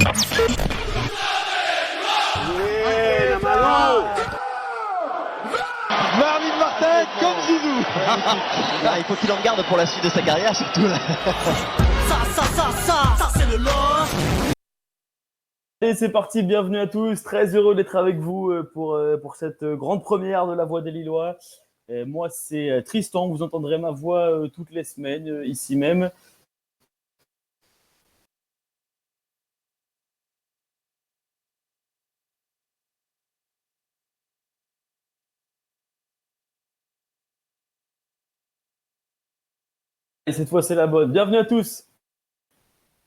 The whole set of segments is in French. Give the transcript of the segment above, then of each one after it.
Yeah, Marvin Martin comme Zizou. Il faut qu'il en garde pour la suite de sa carrière surtout. Ça c'est le lore. Et c'est parti, bienvenue à tous, très heureux d'être avec vous pour cette grande première de La Voix des Lillois. Moi c'est Tristan, vous entendrez ma voix toutes les semaines ici même. Et cette fois c'est la bonne. Bienvenue à tous,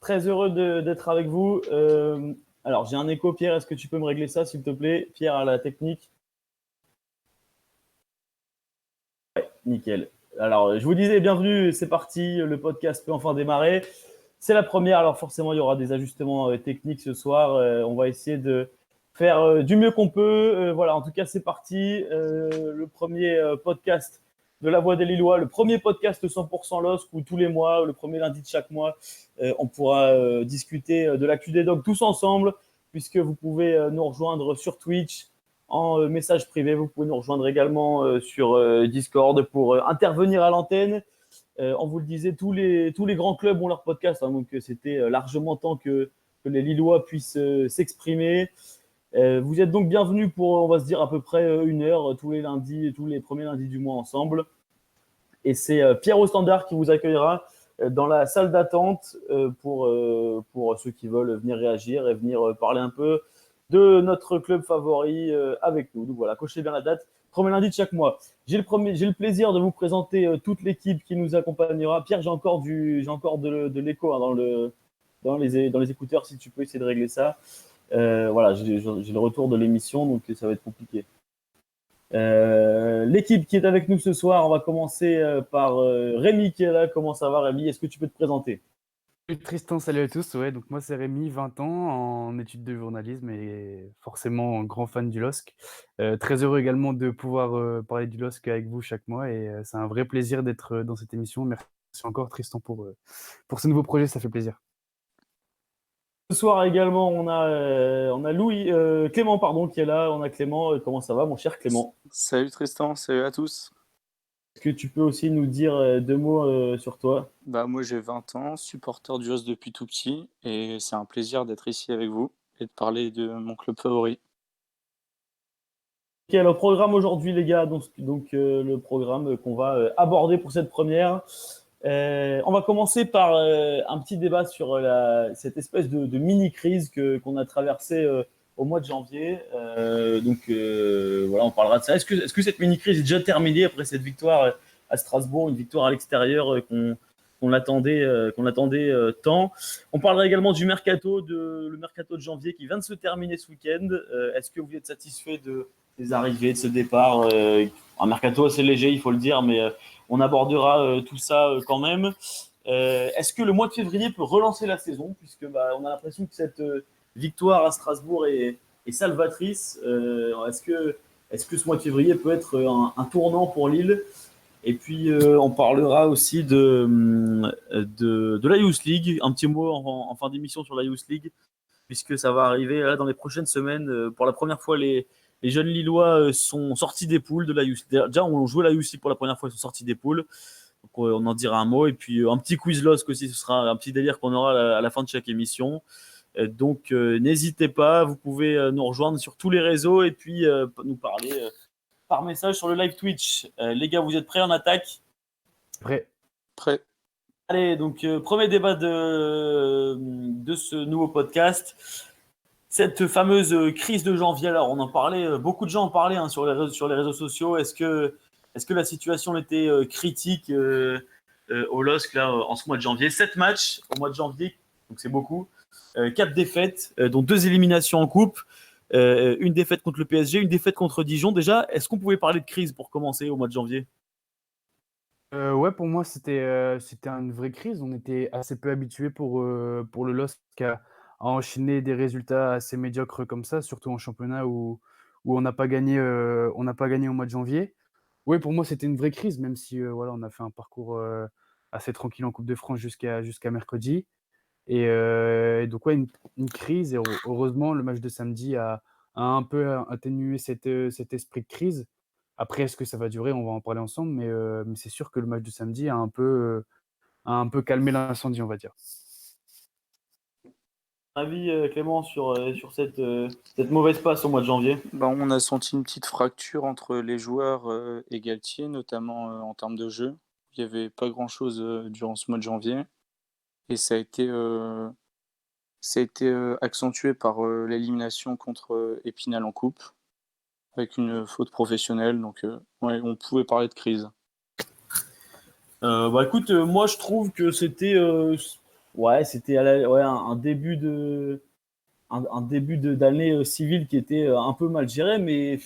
très heureux d'être avec vous. Alors j'ai un écho, Pierre, est-ce que tu peux me régler ça s'il te plaît? Pierre à la technique. Ouais, nickel. Alors je vous disais bienvenue, c'est parti, le podcast peut enfin démarrer. C'est la première, alors forcément il y aura des ajustements techniques ce soir. On va essayer de faire du mieux qu'on peut. Voilà, en tout cas c'est parti. Le premier podcast de La Voix des Lillois, le premier podcast 100% LOSC où tous les mois, le premier lundi de chaque mois, on pourra discuter de l'actu des Dogs tous ensemble, puisque vous pouvez nous rejoindre sur Twitch en message privé. Vous pouvez nous rejoindre également sur Discord pour intervenir à l'antenne. On vous le disait, tous les grands clubs ont leur podcast, hein, donc c'était largement temps que les Lillois puissent s'exprimer. Vous êtes donc bienvenus pour, on va se dire, à peu près une heure tous les lundis, tous les premiers lundis du mois ensemble. Et c'est Pierre au standard qui vous accueillera dans la salle d'attente pour ceux qui veulent venir réagir et venir parler un peu de notre club favori avec nous. Donc voilà, cochez bien la date. Premier lundi de chaque mois. J'ai le plaisir de vous présenter toute l'équipe qui nous accompagnera. Pierre, j'ai encore de l'écho hein, dans les écouteurs, si tu peux essayer de régler ça. Voilà, j'ai le retour de l'émission, donc ça va être compliqué. L'équipe qui est avec nous ce soir, on va commencer par Rémi qui est là. Comment ça va, Rémi? Est-ce que tu peux te présenter? Salut Tristan, salut à tous. Ouais, donc moi c'est Rémi, 20 ans, en études de journalisme et forcément grand fan du LOSC. Très heureux également de pouvoir parler du LOSC avec vous chaque mois et c'est un vrai plaisir d'être dans cette émission. Merci encore Tristan pour ce nouveau projet, ça fait plaisir. Ce soir également, on a Clément pardon, qui est là. On a Clément. Comment ça va, mon cher Clément? Salut Tristan, salut à tous. Est-ce que tu peux aussi nous dire deux mots sur toi? Moi j'ai 20 ans, supporter du LOSC depuis tout petit et c'est un plaisir d'être ici avec vous et de parler de mon club favori. Ok, alors programme aujourd'hui les gars, donc le programme qu'on va aborder pour cette première. On va commencer par un petit débat sur cette espèce de mini-crise qu'on a traversée au mois de janvier. Voilà, on parlera de ça. Est-ce que cette mini-crise est déjà terminée après cette victoire à Strasbourg, une victoire à l'extérieur qu'on attendait tant? On parlera également du mercato le mercato de janvier qui vient de se terminer ce week-end. Est-ce que vous êtes satisfait des arrivées, de ce départ? Un mercato assez léger, il faut le dire, mais on abordera tout ça quand même. Est-ce que le mois de février peut relancer la saison, puisque on a l'impression que cette victoire à Strasbourg est salvatrice. Est-ce que ce mois de février peut être un tournant pour Lille? Et puis on parlera aussi de la Youth League. Un petit mot en fin d'émission sur la Youth League, puisque ça va arriver là, dans les prochaines semaines. Pour la première fois, les jeunes Lillois sont sortis des poules de la Youth League. Déjà, on jouait la Youth League pour la première fois, ils sont sortis des poules. Donc, on en dira un mot. Et puis, un petit quiz LOSC aussi, ce sera un petit délire qu'on aura à la fin de chaque émission. Donc, n'hésitez pas, vous pouvez nous rejoindre sur tous les réseaux et puis nous parler par message sur le live Twitch. Les gars, vous êtes prêts? En attaque? Prêt. Allez, donc premier débat de ce nouveau podcast. Cette fameuse crise de janvier, alors on en parlait, beaucoup de gens en parlaient hein, sur les réseaux sociaux. Est-ce que la situation était critique au LOSC là, en ce mois de janvier? 7 matchs au mois de janvier, donc c'est beaucoup. 4 défaites, dont 2 éliminations en coupe. Une défaite contre le PSG, une défaite contre Dijon. Déjà, est-ce qu'on pouvait parler de crise pour commencer au mois de janvier? Ouais, pour moi c'était une vraie crise. On était assez peu habitués pour le LOSC à enchaîner des résultats assez médiocres comme ça, surtout en championnat où on n'a pas gagné au mois de janvier. Oui, pour moi c'était une vraie crise, même si voilà, on a fait un parcours assez tranquille en Coupe de France jusqu'à mercredi. Et donc, ouais, une crise. Et heureusement, le match de samedi a un peu atténué cet esprit de crise. Après, est-ce que ça va durer? On va en parler ensemble, mais c'est sûr que le match de samedi a un peu calmé l'incendie, on va dire. Avis, Clément, sur cette mauvaise passe au mois de janvier? Bah, on a senti une petite fracture entre les joueurs et Galtier, notamment en termes de jeu. Il n'y avait pas grand-chose durant ce mois de janvier. Et ça a été accentué par l'élimination contre Épinal en coupe, avec une faute professionnelle. Donc, ouais, on pouvait parler de crise. Bah écoute, moi je trouve que c'était un début un début d'année civile qui était un peu mal géré, mais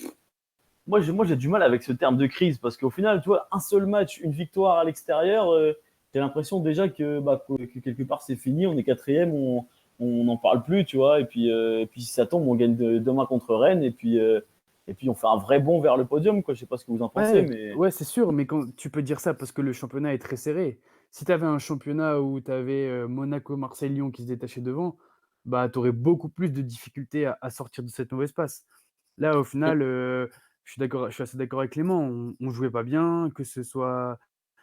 moi j'ai du mal avec ce terme de crise parce qu'au final, tu vois, un seul match, une victoire à l'extérieur, j'ai l'impression déjà que quelque part c'est fini, on est quatrième, on n'en parle plus, tu vois, et puis si ça tombe, on gagne demain contre Rennes, et puis on fait un vrai bond vers le podium, quoi. Je sais pas ce que vous en pensez, Ouais, mais ouais, c'est sûr, mais quand tu peux dire ça parce que le championnat est très serré. Si tu avais un championnat où tu avais Monaco, Marseille, Lyon qui se détachaient devant, bah, tu aurais beaucoup plus de difficultés à sortir de cette mauvaise passe. Là, au final, je suis assez d'accord avec Clément, on jouait pas bien, que ce soit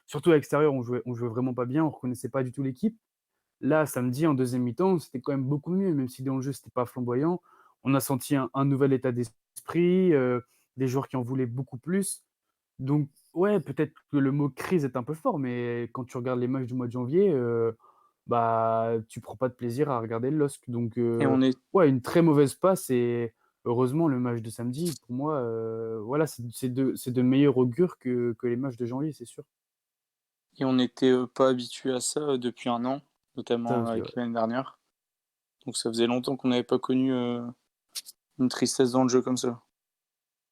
surtout à l'extérieur, on jouait vraiment pas bien, on reconnaissait pas du tout l'équipe. Là, samedi, en deuxième mi-temps, c'était quand même beaucoup mieux, même si dans le jeu, c'était pas flamboyant. On a senti un nouvel état d'esprit, des joueurs qui en voulaient beaucoup plus. Donc, ouais, peut-être que le mot crise est un peu fort, mais quand tu regardes les matchs du mois de janvier, bah, tu prends pas de plaisir à regarder le LOSC. Donc, Et on est, ouais, une très mauvaise passe. Et heureusement, le match de samedi, pour moi, voilà, c'est de meilleur augure que les matchs de janvier, c'est sûr. et on n'était pas habitué à ça depuis un an, Ça notamment aussi, ouais. avec l'année dernière. Donc ça faisait longtemps qu'on n'avait pas connu une tristesse dans le jeu comme ça.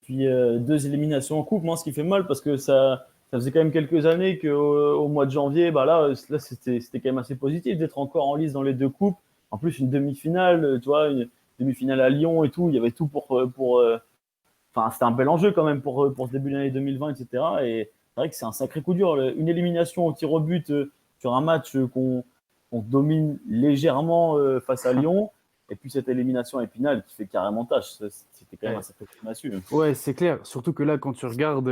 puis deux éliminations en coupe, moi, ce qui fait mal parce que ça faisait quand même quelques années qu'au au mois de janvier, bah là c'était quand même assez positif d'être encore en lice dans les deux coupes. En plus, une demi-finale, tu vois, une demi-finale à Lyon et tout, il y avait tout enfin, c'était un bel enjeu quand même pour ce début d'année 2020, etc. Et c'est vrai que c'est un sacré coup dur. Une élimination au tir au but sur un match qu'on domine légèrement face à Lyon, et puis cette élimination à Épinal qui fait carrément tâche. C'était quand même un Ouais. sacré coup massue. Ouais, c'est clair. Surtout que là, quand tu regardes,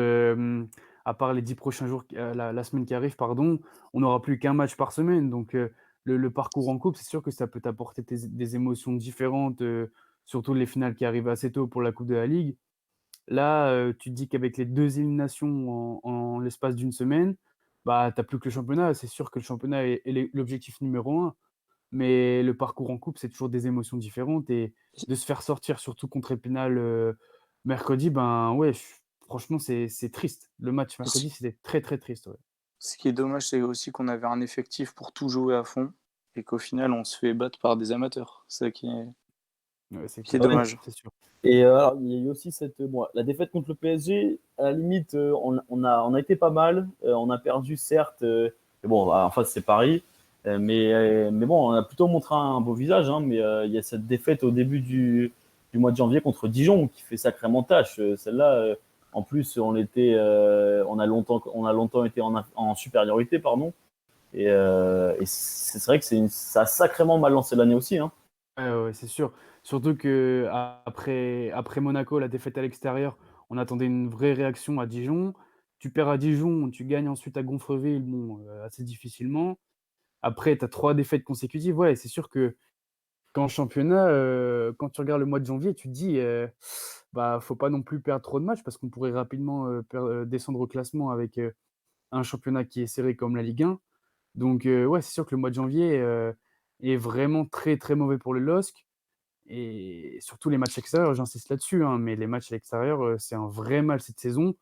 à part les 10 prochains jours, la semaine qui arrive, pardon, on n'aura plus qu'un match par semaine. Donc, le parcours en coupe, c'est sûr que ça peut t'apporter des émotions différentes, surtout les finales qui arrivent assez tôt pour la Coupe de la Ligue. Là, tu te dis qu'avec les 2 éliminations en l'espace d'une semaine, bah, tu as plus que le championnat. C'est sûr que le championnat est l'objectif numéro un. Mais le parcours en coupe, c'est toujours des émotions différentes. Et de se faire sortir, surtout contre Épinal, mercredi, ben ouais, franchement, c'est triste. Le match Et ce mercredi, c'était très, très triste, ouais. ce qui est dommage, c'est aussi qu'on avait un effectif pour tout jouer à fond et qu'au final, on se fait battre par des amateurs. C'est ça Ouais, c'est qui est clair, Ouais. dommage. c'est sûr. Et alors, il y a eu aussi la défaite contre le PSG. À la limite, on a été pas mal. On a perdu, certes. Mais bon, en face, c'est Paris. Mais bon, on a plutôt montré un beau visage, hein, mais il y a cette défaite au début du mois de janvier contre Dijon qui fait sacrément tâche. Celle-là, en plus, on a longtemps été en supériorité, pardon. Et c'est vrai que ça a sacrément mal lancé l'année aussi, hein. Ouais, ouais, ouais, c'est sûr. Surtout que après Monaco, la défaite à l'extérieur, on attendait une vraie réaction à Dijon. Tu perds à Dijon, tu gagnes ensuite à Gonfreville, bon, assez difficilement. Après, tu as 3 défaites consécutives. Ouais, c'est sûr que qu'en championnat, quand tu regardes le mois de janvier, tu te dis, bah, faut pas non plus perdre trop de matchs parce qu'on pourrait rapidement, descendre au classement avec, un championnat qui est serré comme la Ligue 1. Donc, ouais, c'est sûr que le mois de janvier, est vraiment très, très mauvais pour le LOSC. Et surtout les matchs extérieurs, j'insiste là-dessus, hein, mais les matchs à l'extérieur, c'est un vrai mal cette saison.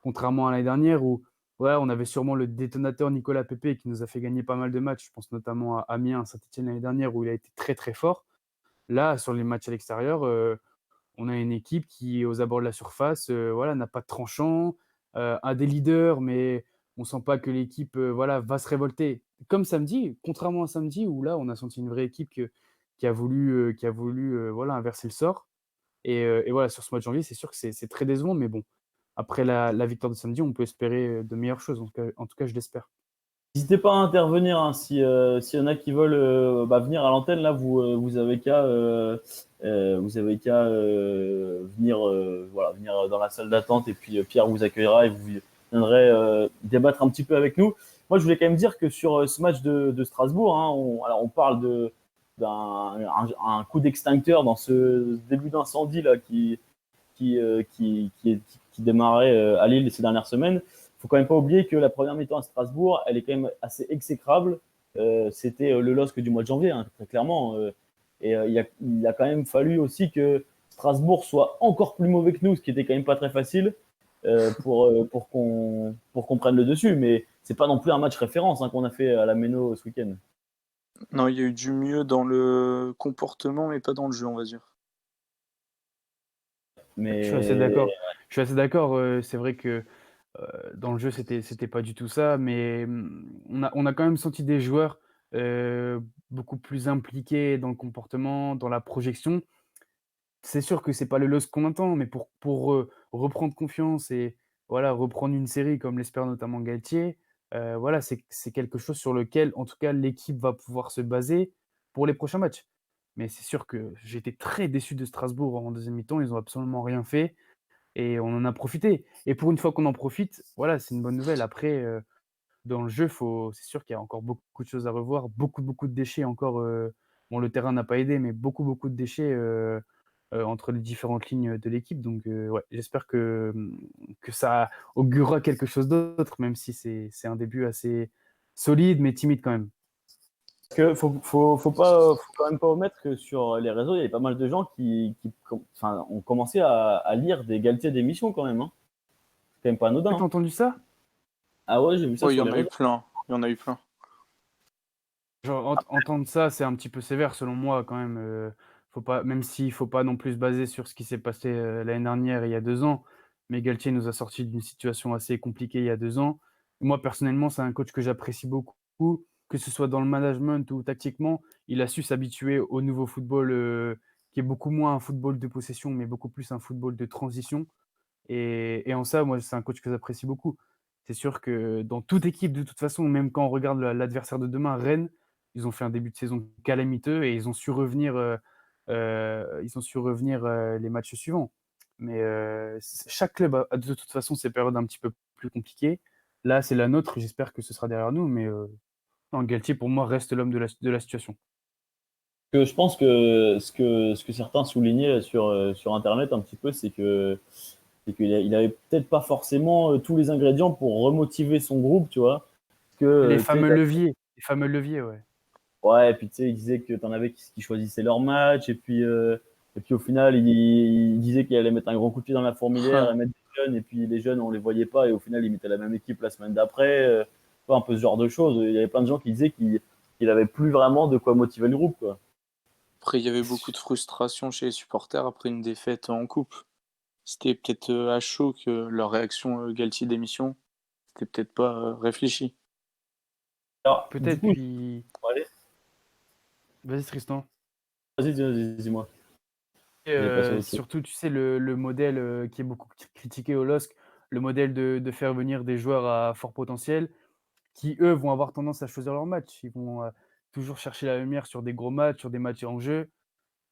Contrairement à l'année dernière où, ouais, on avait sûrement le détonateur Nicolas Pepe qui nous a fait gagner pas mal de matchs. Je pense notamment à Amiens, Saint-Étienne l'année dernière où il a été très, très fort. Là, sur les matchs à l'extérieur, on a une équipe qui est aux abords de la surface, voilà, n'a pas de tranchant, a des leaders, mais on sent pas que l'équipe, voilà, va se révolter. Comme samedi, contrairement à samedi où là, on a senti une vraie équipe qui a voulu, voilà, inverser le sort. Et voilà, sur ce mois de janvier, c'est sûr que c'est très décevant, mais bon, après la victoire de samedi, on peut espérer, de meilleures choses. En tout cas, je l'espère. N'hésitez pas à intervenir hein, s'il y en a qui veulent venir à l'antenne. Là, vous avez qu'à venir dans la salle d'attente et puis Pierre vous accueillera et vous viendrez débattre un petit peu avec nous. Moi, je voulais quand même dire que sur ce match de Strasbourg, hein, on parle d'un coup d'extincteur dans ce début d'incendie là qui démarrait à Lille ces dernières semaines. Il faut quand même pas oublier que la première mi-temps à Strasbourg, elle est quand même assez exécrable. C'était le LOSC du mois de janvier, hein, très clairement. Il a quand même fallu aussi que Strasbourg soit encore plus mauvais que nous, ce qui était quand même pas très facile pour qu'on prenne le dessus. Mais c'est pas non plus un match référence hein, qu'on a fait à la Méno ce week-end. Non, il y a eu du mieux dans le comportement, mais pas dans le jeu, on va dire. Mais Je suis assez d'accord. Je suis assez d'accord. C'est vrai que dans le jeu, c'était pas du tout ça, mais on a quand même senti des joueurs beaucoup plus impliqués dans le comportement, dans la projection. C'est sûr que c'est pas le LOSC qu'on entend, mais pour reprendre confiance et voilà, reprendre une série comme l'espère notamment Galtier, voilà, c'est quelque chose sur lequel, en tout cas, l'équipe va pouvoir se baser pour les prochains matchs. Mais c'est sûr que j'ai été très déçu de Strasbourg en deuxième mi-temps. Ils ont absolument rien fait et on en a profité. Et pour une fois qu'on en profite, voilà, c'est une bonne nouvelle. Après, dans le jeu, c'est sûr qu'il y a encore beaucoup de choses à revoir, beaucoup de déchets encore. Bon, le terrain n'a pas aidé, mais beaucoup de déchets entre les différentes lignes de l'équipe. Donc, ouais, j'espère que ça augurera quelque chose d'autre, même si c'est un début assez solide, mais timide quand même. Que faut quand même pas omettre que sur les réseaux, il y avait pas mal de gens qui ont commencé à lire des Galtier d'émissions quand même. Hein. C'est quand même pas anodin. T'as Hein. entendu ça? Ah ouais, j'ai vu ça Oui, il y sur en les a eu réseaux. plein. Il y en a eu plein. Genre, entendre ça, c'est un petit peu sévère selon moi quand même. Faut pas, même s'il faut pas non plus se baser sur ce qui s'est passé l'année dernière et il y a 2 ans, mais Galtier nous a sorti d'une situation assez compliquée il y a 2 ans. Moi, personnellement, c'est un coach que j'apprécie beaucoup, que ce soit dans le management ou tactiquement. Il a su s'habituer au nouveau football qui est beaucoup moins un football de possession, mais beaucoup plus un football de transition. Et en ça, moi, c'est un coach que j'apprécie beaucoup. C'est sûr que dans toute équipe, de toute façon, même quand on regarde l'adversaire de demain, Rennes, ils ont fait un début de saison calamiteux et ils ont su revenir les matchs suivants. Mais chaque club a de toute façon ses périodes un petit peu plus compliquées. Là, c'est la nôtre. J'espère que ce sera derrière nous. Mais non, Galtier, pour moi, reste l'homme de la situation. Que je pense que ce que certains soulignaient sur Internet un petit peu, c'est qu'il avait peut-être pas forcément tous les ingrédients pour remotiver son groupe, tu vois. Les Tu sais, fameux leviers. Les fameux leviers, ouais. ouais, et puis tu sais, il disait que t'en avais qui choisissaient leur match, et puis au final, il disait qu'il allait mettre un grand coup de pied dans la fourmilière et mettre des jeunes, et puis les jeunes, on les voyait pas, et au final, il mettait la même équipe la semaine d'après. Un peu ce genre de choses. Il y avait plein de gens qui disaient qu'il avait plus vraiment de quoi motiver le groupe, quoi. Après, il y avait beaucoup de frustration chez les supporters après une défaite en coupe. C'était peut-être à chaud que leur réaction Galtier d'émission, c'était peut-être pas réfléchi. Alors, du Peut-être, coup, puis. allez, Vas-y, Tristan. vas-y, dis-moi. Et, J'ai passé autre chose. surtout, tu sais, le modèle qui est beaucoup critiqué au LOSC, le modèle de faire venir des joueurs à fort potentiel, qui, eux, vont avoir tendance à choisir leur match. Ils vont toujours chercher la lumière sur des gros matchs, sur des matchs en jeu.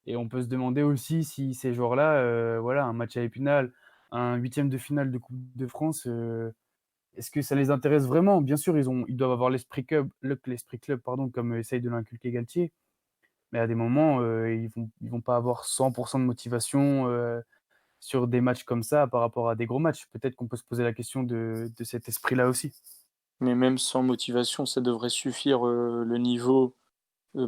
Et on peut se demander aussi si ces joueurs-là, voilà, un match à Épinal, un huitième de finale de Coupe de France, est-ce que ça les intéresse vraiment? Bien sûr, ils doivent avoir l'esprit club, pardon, comme essaye de l'inculquer Galtier. Mais à des moments, ils vont pas avoir 100% de motivation sur des matchs comme ça par rapport à des gros matchs. Peut-être qu'on peut se poser la question de cet esprit-là aussi. Mais même sans motivation, ça devrait suffire le niveau.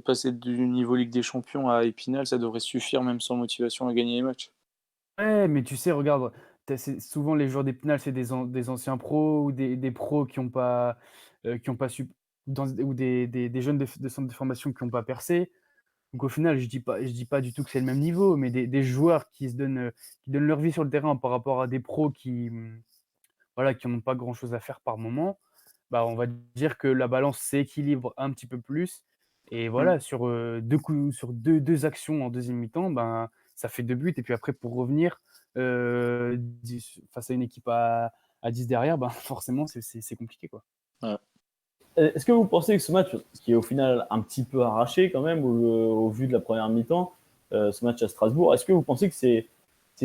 Passer du niveau Ligue des Champions à Épinal, ça devrait suffire même sans motivation à gagner les matchs. Ouais, mais tu sais, regarde, souvent les joueurs d'Épinal, c'est des anciens pros ou des pros qui ont pas su, ou des jeunes de centre de formation qui n'ont pas percé. Donc au final, je dis pas du tout que c'est le même niveau, mais des joueurs qui donnent leur vie sur le terrain par rapport à des pros voilà, qui n'ont pas grand-chose à faire par moment, bah, on va dire que la balance s'équilibre un petit peu plus. Et Mm. voilà, sur deux actions en deuxième mi-temps, ben, ça fait 2 buts. Et puis après, pour revenir face à une équipe à 10 derrière, ben, forcément, c'est compliqué, quoi. Ouais. Est-ce que vous pensez que ce match, qui est au final un petit peu arraché quand même au vu de la première mi-temps, ce match à Strasbourg, est-ce que vous pensez que c'est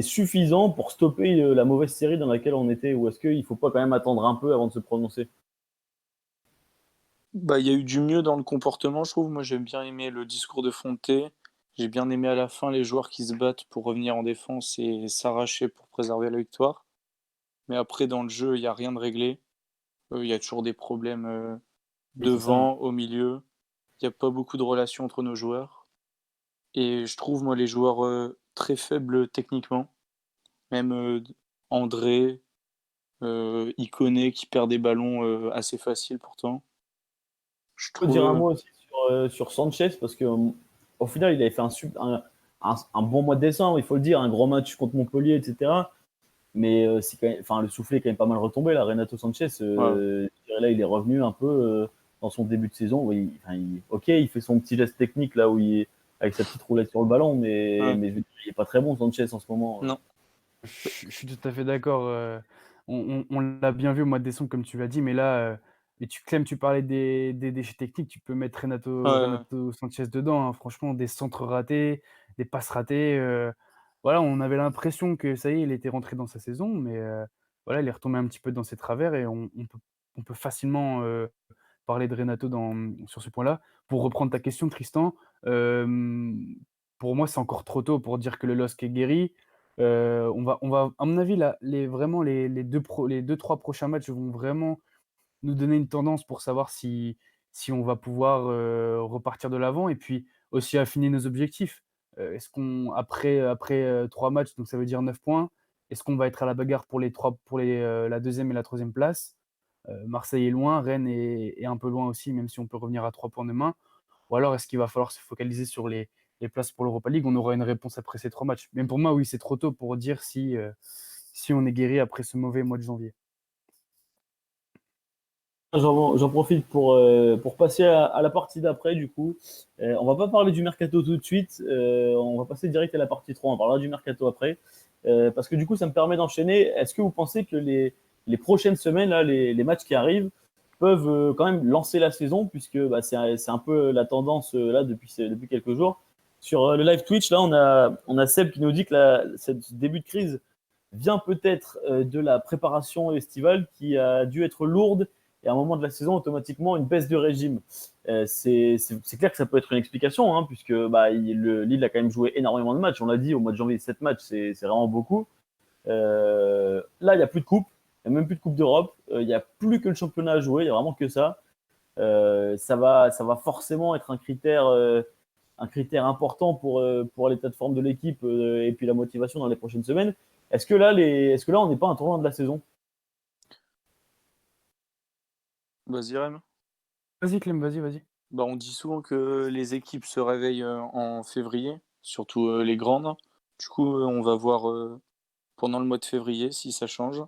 suffisant pour stopper la mauvaise série dans laquelle on était, ou est-ce qu'il ne faut pas quand même attendre un peu avant de se prononcer? Bah, il y a eu du mieux dans le comportement, je trouve. Moi, j'ai bien aimé le discours de Fonté. J'ai bien aimé à la fin les joueurs qui se battent pour revenir en défense et s'arracher pour préserver la victoire. Mais après, dans le jeu, il n'y a rien de réglé. Il y a toujours des problèmes Oui, c'est ça, hein. devant, au milieu. Il n'y a pas beaucoup de relations entre nos joueurs. Et je trouve, moi, les joueurs très faibles techniquement. Même André, Iconé qui perd des ballons assez faciles pourtant. Je Je peux dire un trouve. mot aussi sur Sanchez, parce que au final, il avait fait un bon mois de décembre, il faut le dire, un gros match contre Montpellier, etc. Mais c'est quand même, enfin, le soufflet est quand même pas mal retombé là. Renato Sanchez, Ouais. je dirais là, il est revenu un peu dans son début de saison. Oui, enfin, ok, il fait son petit geste technique là où il est avec sa petite roulette sur le ballon, Ouais. mais je veux dire, il est pas très bon Sanchez en ce moment. Non. Je suis tout à fait d'accord. On l'a bien vu au mois de décembre, comme tu l'as dit, mais là, et Clem, tu parlais des déchets techniques, tu peux mettre Ouais, ouais. Renato Sanchez dedans, hein. Franchement, des centres ratés, des passes ratées. Voilà, on avait l'impression que ça y est, il était rentré dans sa saison, mais voilà, il est retombé un petit peu dans ses travers et on peut facilement parler de Renato sur ce point-là. Pour reprendre ta question, Tristan, pour moi, c'est encore trop tôt pour dire que le LOSC est guéri. On va à mon avis, là, les 2-3 prochains matchs vont vraiment nous donner une tendance pour savoir si on va pouvoir, repartir de l'avant et puis aussi affiner nos objectifs. Est-ce qu'on après 3 matchs, donc ça veut dire 9 points, est-ce qu'on va être à la bagarre pour la deuxième et la troisième place? Marseille est loin, Rennes est un peu loin aussi, même si on peut revenir à 3 points demain. Ou alors est-ce qu'il va falloir se focaliser sur les places pour l'Europa League? On aura une réponse après ces 3 matchs. Même pour moi, oui, c'est trop tôt pour dire si on est guéri après ce mauvais mois de janvier. J'en profite pour passer à la partie d'après, du coup. On va pas parler du mercato tout de suite. On va passer direct à la partie 3. On parlera du mercato après. Parce que du coup, ça me permet d'enchaîner. Est-ce que vous pensez que les prochaines semaines, là, les matchs qui arrivent, peuvent quand même lancer la saison, puisque bah, c'est un peu la tendance là depuis quelques jours. Sur le live Twitch, là, on a Seb qui nous dit que ce début de crise vient peut-être de la préparation estivale qui a dû être lourde et à un moment de la saison, automatiquement, une baisse de régime. C'est clair que ça peut être une explication, hein, puisque bah, Lille a quand même joué énormément de matchs. On l'a dit, au mois de janvier, 7 matchs, c'est vraiment beaucoup. Là, il n'y a plus de coupe, il n'y a même plus de Coupe d'Europe, il n'y a plus que le championnat à jouer, il n'y a vraiment que ça. Ça va forcément être un critère important pour l'état de forme de l'équipe et puis la motivation dans les prochaines semaines. Est-ce que là on n'est pas un tournant de la saison? Vas-y, Rem. Vas-y Clem, vas-y. Bah, on dit souvent que les équipes se réveillent en février, surtout les grandes. Du coup, on va voir pendant le mois de février si ça change.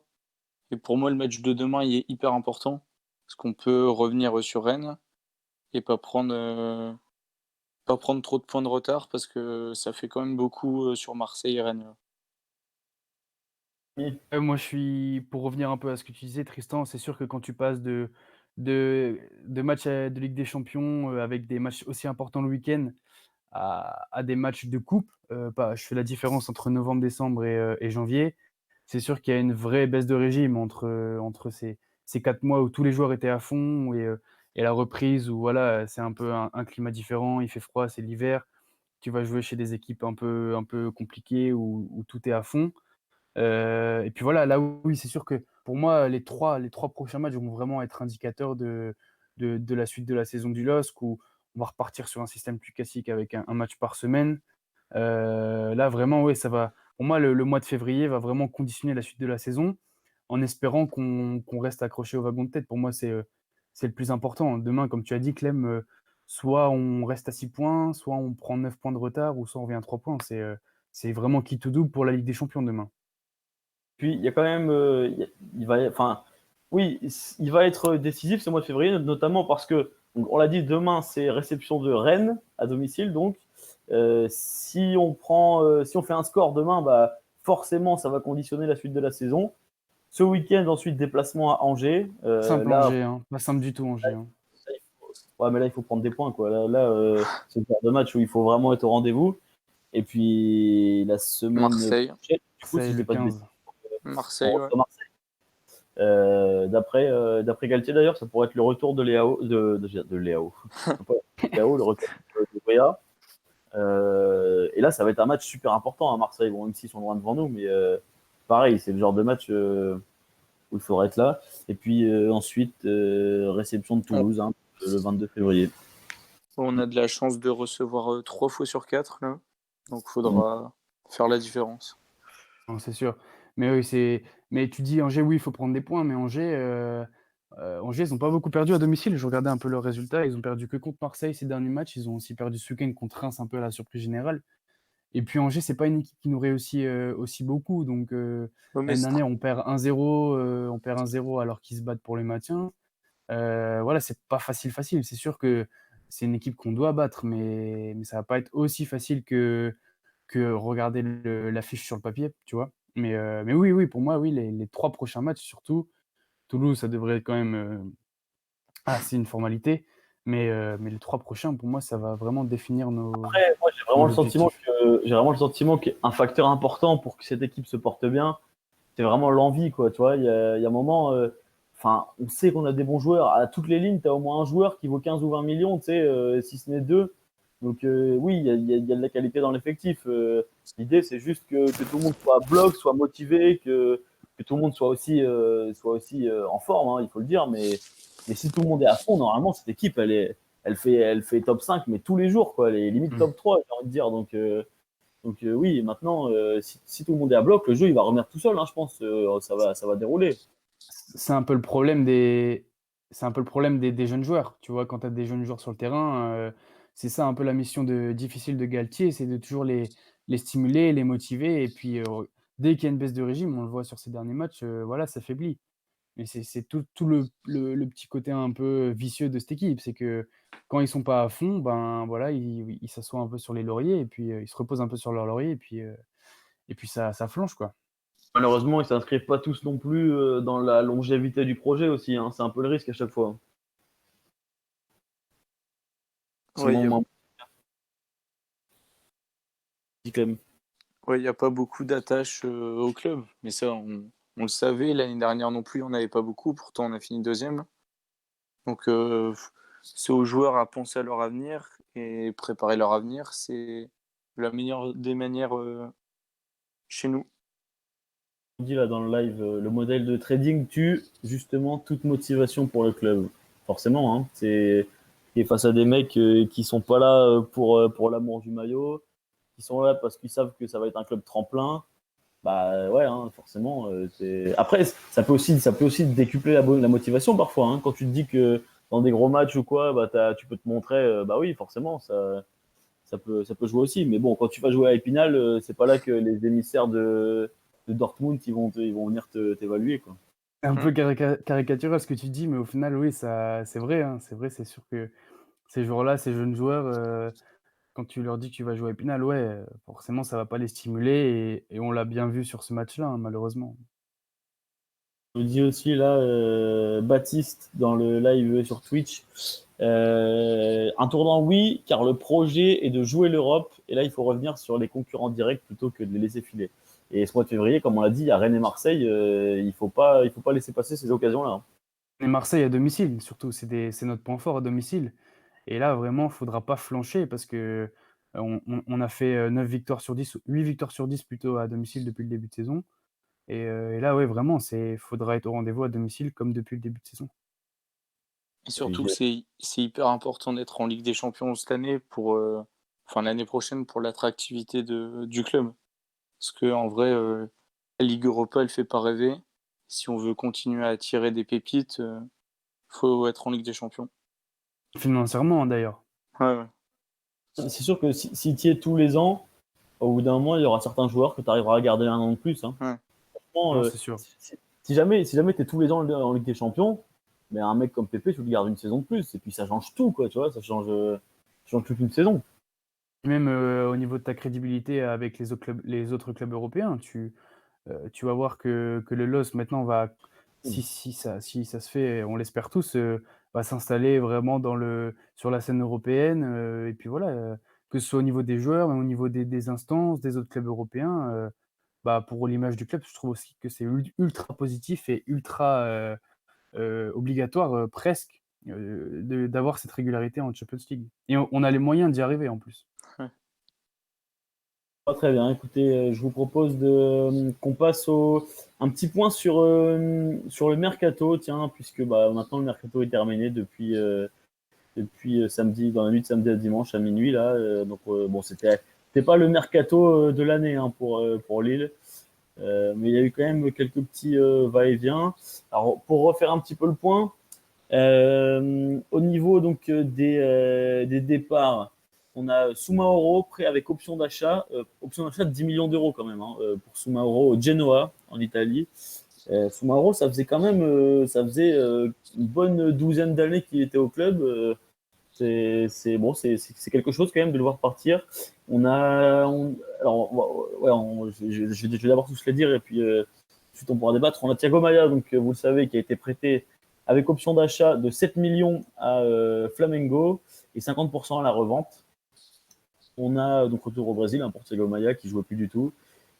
Et pour moi, le match de demain, il est hyper important. Parce qu'on peut revenir sur Rennes et pas prendre trop de points de retard parce que ça fait quand même beaucoup sur Marseille et Rennes. Moi, pour revenir un peu à ce que tu disais, Tristan, c'est sûr que quand tu passes de matchs de Ligue des Champions avec des matchs aussi importants le week-end à des matchs de coupe, je fais la différence entre novembre, décembre et janvier. C'est sûr qu'il y a une vraie baisse de régime entre ces 4 mois où tous les joueurs étaient à fond et la reprise où voilà, c'est un peu un climat différent, il fait froid, c'est l'hiver. Tu vas jouer chez des équipes un peu compliquées où tout est à fond. Et puis voilà, là, oui, c'est sûr que pour moi, les trois prochains matchs vont vraiment être indicateurs de la suite de la saison du LOSC, où on va repartir sur un système plus classique avec un match par semaine. Là, vraiment, oui, ça va. Pour moi, le mois de février va vraiment conditionner la suite de la saison, en espérant qu'on reste accroché au wagon de tête. Pour moi, c'est le plus important. Demain, comme tu as dit, Clem, soit on reste à 6 points, soit on prend 9 points de retard, ou soit on revient à 3 points. C'est vraiment qui tout double pour la Ligue des Champions demain. Puis il y a quand même, enfin, oui, il va être décisif ce mois de février, notamment parce que, donc, on l'a dit, demain c'est réception de Rennes à domicile, donc si on fait un score demain, bah forcément ça va conditionner la suite de la saison. Ce week-end ensuite déplacement à Angers. Simple Là, Angers, hein. Pas simple du tout Angers, hein. Ouais, mais là, il faut prendre des points, quoi. Là, c'est le genre de match où il faut vraiment être au rendez-vous. Et puis, la semaine Marseille. prochaine, du coup, Ça, si je le dis pas de 15. bêtises, Marseille, on ouais. reçoit Marseille. D'après Galtier, d'ailleurs, ça pourrait être le retour de Léao. De Léao. Ça pourrait être Léao, le retour de Weah. Et là, ça va être un match super important à Marseille. Bon, même s'ils sont loin devant nous, mais pareil, c'est le genre de match où il faudra être là. Et puis ensuite, réception de Toulouse, hein, le 22 février. On a de la chance de recevoir 3 fois sur 4, là. Donc, faudra faire la différence. Non, c'est sûr. Mais oui, mais tu dis Angers, oui, il faut prendre des points, mais Angers, ils ont pas beaucoup perdu à domicile. Je regardais un peu leurs résultats. Ils ont perdu que contre Marseille ces derniers matchs. Ils ont aussi perdu ce week-end contre Reims, un peu à la surprise générale. Et puis Angers, c'est pas une équipe qui nous réussit aussi beaucoup. Donc Ouais, mais l'année c'est dernière, on perd 1-0 alors qu'ils se battent pour le maintien. Voilà, c'est pas facile. C'est sûr que c'est une équipe qu'on doit battre, mais ça va pas être aussi facile que regarder l'affiche sur le papier, tu vois. Mais oui, pour moi, oui, les 3 prochains matchs, surtout. Toulouse, ça devrait être quand même c'est une formalité. Mais les 3 prochains, pour moi, ça va vraiment définir Après, moi, nos objectifs. j'ai vraiment le sentiment qu'un facteur important pour que cette équipe se porte bien, c'est vraiment l'envie, quoi. Tu vois, il y a un moment, enfin, on sait qu'on a des bons joueurs. À toutes les lignes, tu as au moins un joueur qui vaut 15 ou 20 millions, tu sais, si ce n'est deux. Donc, oui, il y a de la qualité dans l'effectif. L'idée, c'est juste que tout le monde soit à bloc, soit motivé, que tout le monde soit aussi en forme, hein, il faut le dire. Mais si tout le monde est à fond, normalement, cette équipe, elle fait top 5, mais tous les jours, quoi. Elle est limite top 3, j'ai envie de dire. Donc oui, maintenant, si tout le monde est à bloc, le jeu il va revenir tout seul, hein, je pense. Ça va dérouler. C'est un peu le problème des jeunes joueurs. Tu vois, quand tu as des jeunes joueurs sur le terrain, c'est ça un peu la mission difficile de Galtier, c'est de toujours les stimuler, les motiver. Et puis, dès qu'il y a une baisse de régime, on le voit sur ces derniers matchs, voilà, ça faiblit. Mais c'est tout le petit côté un peu vicieux de cette équipe. C'est que quand ils sont pas à fond, ben voilà, ils s'assoient un peu sur les lauriers et puis ils se reposent un peu sur leurs lauriers et puis ça flanche, quoi. Malheureusement, ils ne s'inscrivent pas tous non plus dans la longévité du projet aussi, hein. C'est un peu le risque à chaque fois. Ouais, Sinon, moi, je dis quand même. il n'y a pas beaucoup d'attaches au club. Mais ça, on le savait. L'année dernière non plus, on n'avait pas beaucoup. Pourtant, on a fini deuxième. Donc, c'est aux joueurs à penser à leur avenir et préparer leur avenir. C'est la meilleure des manières chez nous. On dit là dans le live, le modèle de trading tue justement toute motivation pour le club. Forcément, hein, c'est et face à des mecs qui sont pas là pour l'amour du maillot, qui sont là parce qu'ils savent que ça va être un club tremplin. Bah ouais, hein, forcément. Après, ça peut aussi décupler la motivation parfois, hein. Quand tu te dis que dans des gros matchs ou quoi, bah tu peux te montrer, bah oui, forcément, ça peut jouer aussi. Mais bon, quand tu vas jouer à Épinal, c'est pas là que les émissaires de Dortmund ils vont venir t'évaluer, quoi. C'est un peu caricatural ce que tu dis, mais au final, oui, ça, c'est vrai, hein, c'est vrai, c'est sûr que ces joueurs-là, ces jeunes joueurs, quand tu leur dis que tu vas jouer à Épinal, ouais, forcément, ça va pas les stimuler et on l'a bien vu sur ce match-là, hein, malheureusement. Je vous dis aussi là, Baptiste dans le live sur Twitch, un tournant oui, car le projet est de jouer l'Europe et là il faut revenir sur les concurrents directs plutôt que de les laisser filer. Et ce mois de février, comme on l'a dit, il y a Rennes et Marseille, il faut pas laisser passer ces occasions-là, hein. Et Marseille à domicile, surtout, c'est notre point fort à domicile. Et là, vraiment, il ne faudra pas flancher parce que on a fait 9 victoires sur 10, 8 victoires sur 10 plutôt à domicile depuis le début de saison. Et là, ouais, vraiment, il faudra être au rendez-vous à domicile comme depuis le début de saison. Et surtout, c'est hyper important d'être en Ligue des Champions cette année enfin l'année prochaine pour l'attractivité du club. Parce que en vrai, la Ligue Europa, elle fait pas rêver. Si on veut continuer à attirer des pépites, faut être en Ligue des Champions. Financièrement, d'ailleurs. Ouais. C'est sûr que si tu y es tous les ans, au bout d'un moment, il y aura certains joueurs que tu arriveras à garder un an de plus, hein. Ouais. Franchement, Non, c'est sûr. si jamais tu es tous les ans en Ligue des Champions, mais un mec comme Pépé, tu le gardes une saison de plus. Et puis ça change tout, quoi, tu vois, ça change toute une saison. Même au niveau de ta crédibilité avec les autres clubs européens, tu vas voir que le LOS maintenant si ça se fait, on l'espère tous, va s'installer vraiment sur la scène européenne, et puis voilà, que ce soit au niveau des joueurs, mais au niveau des instances, des autres clubs européens, bah, pour l'image du club, je trouve aussi que c'est ultra positif et ultra, obligatoire, presque, d'avoir cette régularité en Champions League et on a les moyens d'y arriver en plus. Très bien, écoutez, je vous propose qu'on passe un petit point sur le mercato, tiens, puisque bah, maintenant le mercato est terminé depuis samedi, dans la nuit de samedi à dimanche à minuit, là. Bon, c'était pas le mercato de l'année hein, pour Lille, mais il y a eu quand même quelques petits va-et-vient. Alors, pour refaire un petit peu le point, au niveau donc des départs, on a Soumaoro prêt avec option d'achat de 10 millions d'euros quand même hein, pour Soumaoro au Genoa en Italie. Soumaoro, ça faisait quand même une bonne douzaine d'années qu'il était au club. C'est quelque chose quand même de le voir partir. Je vais d'abord tous les dire et puis ensuite on pourra débattre. On a Thiago Maia, donc vous le savez, qui a été prêté avec option d'achat de 7 millions à Flamengo et 50% à la revente. On a donc retour au Brésil pour Thiago Maia qui jouait plus du tout.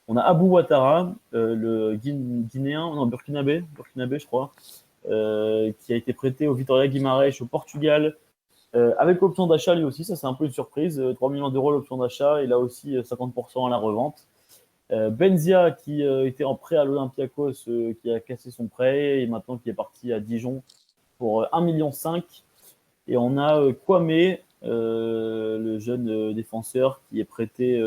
On a Abou Ouattara, le Guinéen, non Burkinabé, je crois, qui a été prêté au Vitória Guimarães au Portugal. Avec option d'achat, lui aussi, ça c'est un peu une surprise. 3 millions d'euros l'option d'achat, et là aussi 50% à la revente. Benzia, qui était en prêt à l'Olympiakos, qui a cassé son prêt, et maintenant qui est parti à Dijon pour 1,5 million. Et on a Kwame, le jeune défenseur, qui est prêté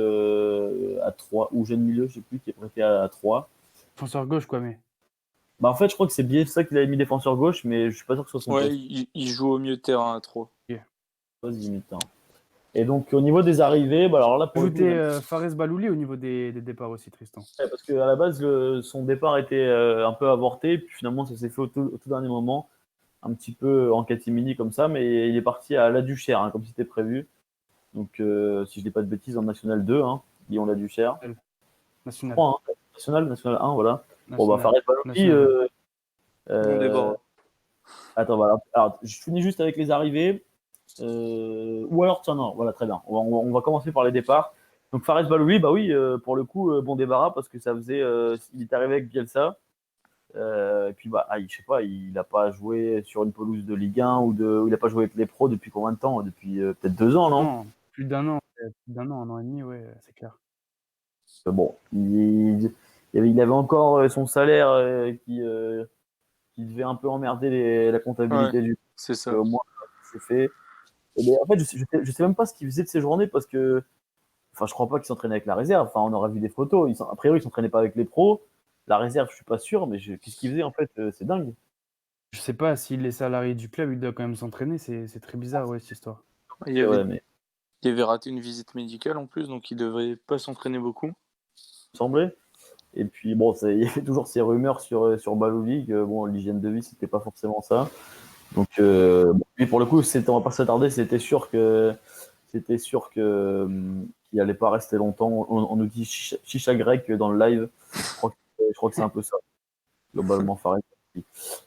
à 3, ou jeune milieu, je ne sais plus, qui est prêté à 3. Défenseur gauche, quoi, mais. Bah, en fait, je crois que c'est bien ça qu'il avait mis défenseur gauche, mais je suis pas sûr que ce soit son Ouais, poste. il joue au milieu de terrain à 3. Et donc, au niveau des arrivées, bah, alors là, pour ajouter Fares Balouli au niveau des départs aussi, Tristan. Ouais, parce qu'à la base, son départ était un peu avorté, puis finalement, ça s'est fait au tout dernier moment, un petit peu en catimini comme ça, mais il est parti à La Duchère, hein, comme c'était prévu. Donc, si je dis pas de bêtises, en National 2, hein, Lyon La Duchère. National. 3, hein, National 1, voilà. Bon, bah, National. Fares Balouli. Bon débat. Attends, voilà. Alors, je finis juste avec les arrivées. Ou alors, tiens, non, voilà, très bien. On va commencer par les départs. Donc, Fares Balouli, bah oui, pour le coup, bon débarras, parce que ça faisait. Il est arrivé avec Bielsa. Et puis, bah, je sais pas, il n'a pas joué sur une pelouse de Ligue 1 il n'a pas joué avec les pros depuis combien de temps? Depuis peut-être 2 ans, non? Non, plus d'un an, un an et demi, ouais, c'est clair. Bon, il avait encore son salaire qui devait un peu emmerder la comptabilité du. C'est ça. Au moins, c'est fait. Et en fait, je sais même pas ce qu'il faisait de ses journées parce que. Enfin, je crois pas qu'il s'entraînait avec la réserve. Enfin, on aura vu des photos. A priori, il s'entraînait pas avec les pros. La réserve, je suis pas sûr, mais qu'est-ce qu'il faisait en fait? C'est dingue. Je sais pas s'il est salarié du club, il doit quand même s'entraîner. C'est très bizarre, ouais, cette histoire. Il avait raté une visite médicale en plus, donc il devrait pas s'entraîner beaucoup. Semblait. Et puis bon, il y avait toujours ces rumeurs sur Balouli que bon, l'hygiène de vie, c'était pas forcément ça. Donc, lui, pour le coup, on va pas s'attarder. C'était sûr qu'il allait pas rester longtemps. On nous dit chicha grec dans le live. Je crois que c'est un peu ça, globalement, Fares.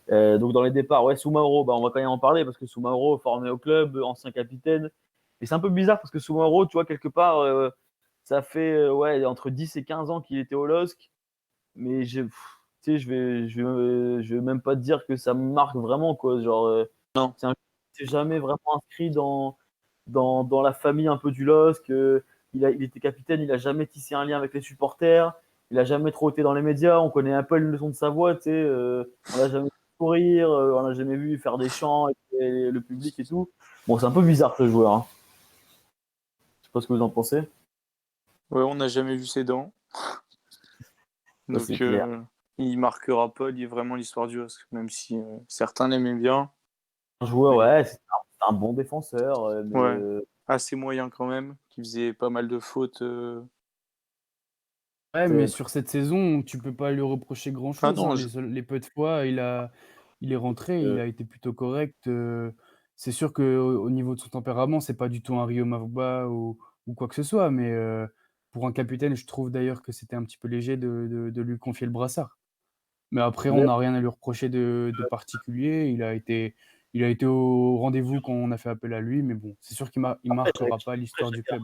Donc dans les départs, ouais, Soumaoro, bah, on va quand même en parler parce que Soumaoro, formé au club, ancien capitaine. Et c'est un peu bizarre parce que Soumaoro, tu vois, quelque part, ça fait ouais, entre 10 et 15 ans qu'il était au LOSC. Mais tu sais, je vais même pas te dire que ça me marque vraiment, quoi. Genre, Non. C'est jamais vraiment inscrit dans la famille un peu du LOSC. Il était capitaine, il a jamais tissé un lien avec les supporters. Il a jamais trop été dans les médias. On connaît un peu le son de sa voix, tu sais. On l'a jamais vu courir, on l'a jamais vu faire des chants avec le public et tout. Bon, c'est un peu bizarre ce joueur. Hein. Je sais pas ce que vous en pensez. Ouais, on n'a jamais vu ses dents. Donc, il marquera pas vraiment l'histoire du LOSC, même si certains l'aimaient bien. Un joueur, ouais, c'est un bon défenseur. Mais, ouais, assez moyen quand même, qui faisait pas mal de fautes. Ouais, mais sur cette saison, tu peux pas lui reprocher grand-chose. Ah non, les peu de fois, il est rentré, il a été plutôt correct. C'est sûr qu'au niveau de son tempérament, c'est pas du tout un Rio Mavuba ou quoi que ce soit, mais pour un capitaine, je trouve d'ailleurs que c'était un petit peu léger de lui confier le brassard. Mais après, on n'a rien à lui reprocher de particulier. Il a été au rendez-vous quand on a fait appel à lui, mais bon, c'est sûr qu'il marquera pas l'histoire du club.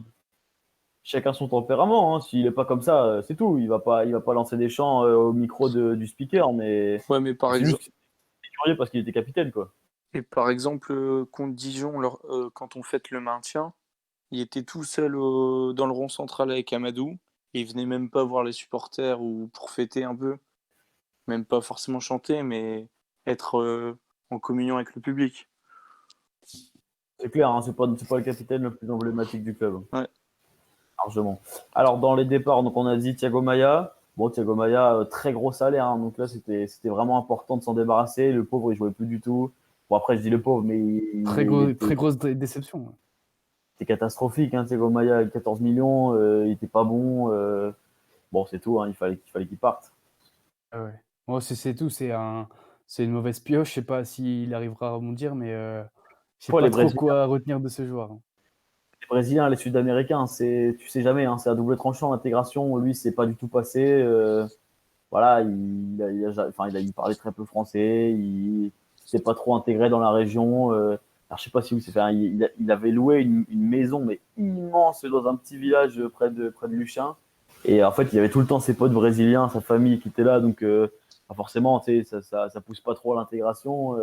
Chacun son tempérament, hein. S'il est pas comme ça, c'est tout. Il va pas lancer des chants au micro du speaker, mais Ouais, mais par c'est exemple, juste qu'il est curieux parce qu'il était capitaine, quoi. contre Dijon, quand on fête le maintien, il était tout seul dans le rond central avec Amadou. Et il venait même pas voir les supporters ou pour fêter un peu. Même pas forcément chanter, mais être en communion avec le public. C'est clair, hein, c'est pas le capitaine le plus emblématique du club. Ouais. Largement. Alors, dans les départs, donc on a dit Thiago Maia. Bon, Thiago Maia, très gros salaire, hein, donc là, c'était vraiment important de s'en débarrasser. Le pauvre, il jouait plus du tout. Bon, après, je dis le pauvre, mais Très grosse déception. Ouais. c'était catastrophique, hein, Thiago Maia avec 14 millions, il était pas bon. Bon, c'est tout, hein, il fallait qu'il parte. Ah ouais. Bon, c'est tout, c'est une mauvaise pioche. Je sais pas s'il arrivera à rebondir, mais je sais Pour pas les trop Brésiliens, quoi retenir de ce joueur. Hein. les Sud-Américains, tu sais jamais, hein, c'est à double tranchant l'intégration. Lui, c'est pas du tout passé. Voilà, il parlait très peu français, il s'est pas trop intégré dans la région. Alors, je sais pas si vous savez, enfin, il avait loué une maison, mais immense, dans un petit village près de Luchin. Et en fait, il y avait tout le temps ses potes brésiliens, sa famille qui était là, donc forcément, tu sais, ça pousse pas trop à l'intégration.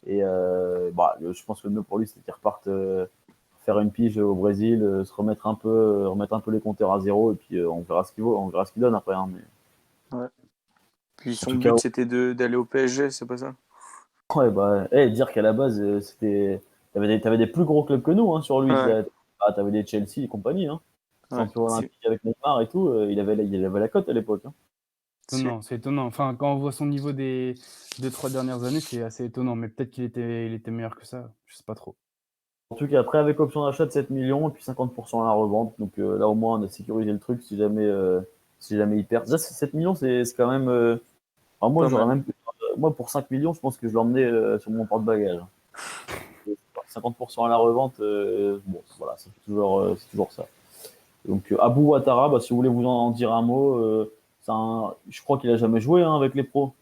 Je pense que le mieux pour lui, c'était qu'il reparte faire une pige au Brésil, se remettre un peu les compteurs à zéro, et puis on verra ce qu'il donne après. Hein, mais... Ouais. Puis son tout but, cas, c'était d'aller au PSG, c'est pas ça? Ouais, bah, dire qu'à la base, t'avais des plus gros clubs que nous, hein, sur lui. Ouais. T'avais des Chelsea et compagnie, hein. Ouais. Champion olympique avec Neymar et tout, il avait la cote à l'époque, hein. Étonnant, c'est étonnant. Enfin, quand on voit son niveau des 2-3 dernières années, c'est assez étonnant. Mais peut-être qu'il était meilleur que ça. Je sais pas trop. En tout cas, après, avec option d'achat de 7 millions et puis 50% à la revente. Donc là, au moins, on a sécurisé le truc si jamais il perd. Déjà, 7 millions, c'est quand même. Alors moi, Pas j'aurais mal. même. Moi, pour 5 millions, je pense que je l'emmenais sur mon porte-bagages. 50% à la revente, bon, voilà, c'est toujours ça. Donc, Abou Ouattara, bah, si vous voulez vous en dire un mot, je crois qu'il a jamais joué, hein, avec les pros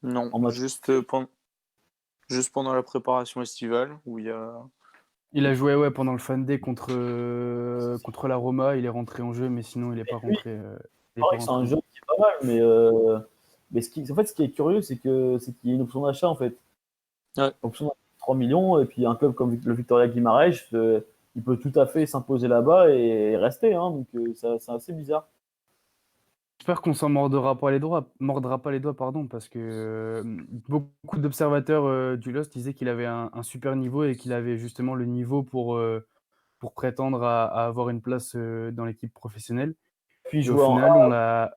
Non, en match. juste pendant la préparation estivale, où il y a... Il a joué pendant le Fan Day contre la Roma. Il est rentré en jeu, mais sinon, il n'est pas rentré. C'est vrai que c'est un jeu qui est pas mal, mais ce qui est curieux, c'est qu'il y a une option d'achat, en fait. Ouais. Option d'achat de 3 millions, et puis un club comme le Victoria Guimarães, il peut tout à fait s'imposer là-bas et rester, hein, donc c'est assez bizarre. J'espère qu'on s'en mordra pas les doigts, pardon, parce que beaucoup d'observateurs du LOSC disaient qu'il avait un super niveau et qu'il avait justement le niveau pour prétendre à avoir une place dans l'équipe professionnelle. Puis Et au jouer en final, on l'a.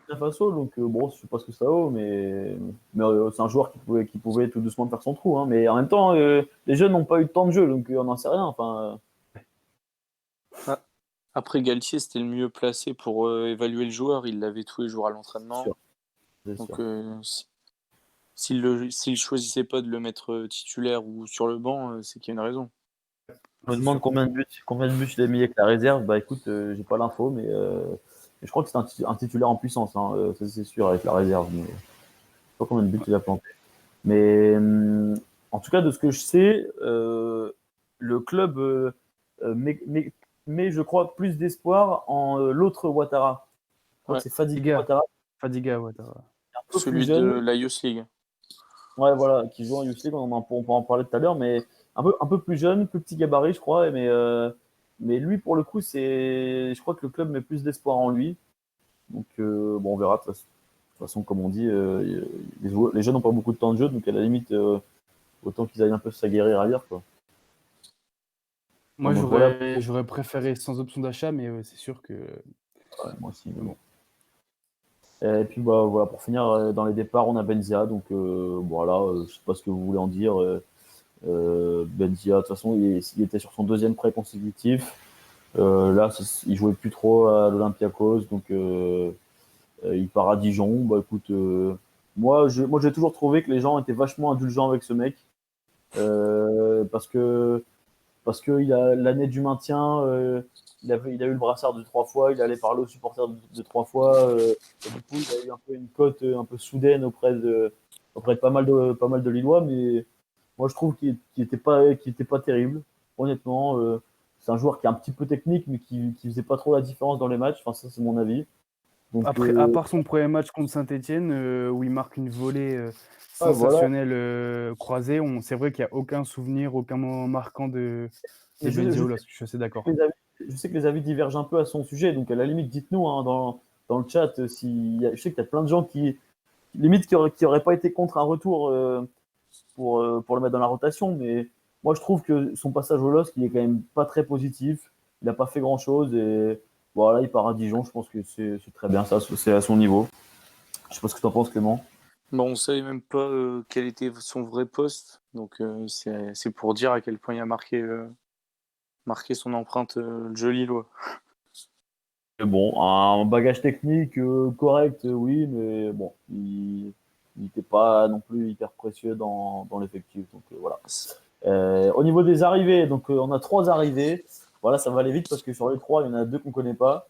Burkina Faso, donc bon, je sais pas ce que ça vaut, mais c'est un joueur qui pouvait tout doucement faire son trou, hein. Mais en même temps, les jeunes n'ont pas eu de temps de jeu, donc on n'en sait rien. Enfin, Après, Galtier, c'était le mieux placé pour évaluer le joueur. Il l'avait tous les jours à c'est l'entraînement. sûr, c'est Donc, sûr. s'il choisissait pas de le mettre titulaire ou sur le banc, c'est qu'il y a une raison. On me demande combien de buts il a mis avec la réserve. Bah écoute, j'ai pas l'info, mais je crois que c'est un titulaire en puissance, hein, ça c'est sûr, avec la réserve. Mais je sais pas combien de buts il a planté. Mais en tout cas, de ce que je sais, le club met, je crois, plus d'espoir en l'autre Ouattara. Je crois Ouais. que c'est Fadiga Ouattara, Fadiga Ouattara. un peu plus Celui de jeune. la Youth League. Ouais, voilà, qui joue en Youth League, on pourra en parler tout à l'heure, mais un peu plus jeune, plus petit gabarit, je crois. Mais lui, pour le coup, je crois que le club met plus d'espoir en lui. Donc, bon, on verra. De toute façon, comme on dit, les jeunes n'ont pas beaucoup de temps de jeu, donc à la limite, autant qu'ils aillent un peu s'aguerrir ailleurs, quoi. Moi, Donc, voilà. j'aurais préféré sans option d'achat, mais c'est sûr que. Ouais, moi aussi, mais bon. Et puis, bah, voilà, pour finir, dans les départs, on a Benzia. Donc, voilà, je sais pas ce que vous voulez en dire. Benzia, de toute façon, il était sur son deuxième prêt consécutif. Là, il jouait plus trop à l'Olympiakos, donc il part à Dijon. Bah écoute, moi j'ai toujours trouvé que les gens étaient vachement indulgents avec ce mec, parce que parce qu'il a l'année du maintien, il a eu le brassard de 3 fois, il allait parler aux supporters de 3 fois. Et du coup, il a eu un peu une cote un peu soudaine auprès de pas mal de Lillois, mais moi je trouve qu'il était pas terrible. Honnêtement, c'est un joueur qui est un petit peu technique, mais qui faisait pas trop la différence dans les matchs. Enfin, ça, c'est mon avis. Donc, Après, à part son premier match contre Saint-Etienne, où il marque une volée voilà. sensationnelle croisée, c'est vrai qu'il n'y a aucun souvenir, aucun moment marquant de Et Benzéo, je suis assez d'accord. je sais que les avis divergent un peu à son sujet, donc à la limite, dites-nous hein, dans le chat je sais qu'il y a plein de gens limite, qui auraient pas été contre un retour pour le mettre dans la rotation, mais moi je trouve que son passage au LOSC, il est quand même pas très positif. Il n'a pas fait grand-chose et voilà, il part à Dijon. Je pense que c'est très bien, ça, c'est à son niveau. Je sais pas ce que tu en penses, Clément. Bon, on savait même pas quel était son vrai poste, donc c'est pour dire à quel point il a marqué son empreinte le jeu lillois. Mais bon, un bagage technique correct, oui, mais bon, il n'était pas non plus hyper précieux dans l'effectif. Donc voilà. Au niveau des arrivées, donc on a 3 arrivées. Voilà, ça va aller vite parce que sur les 3, il y en a 2 qu'on connaît pas.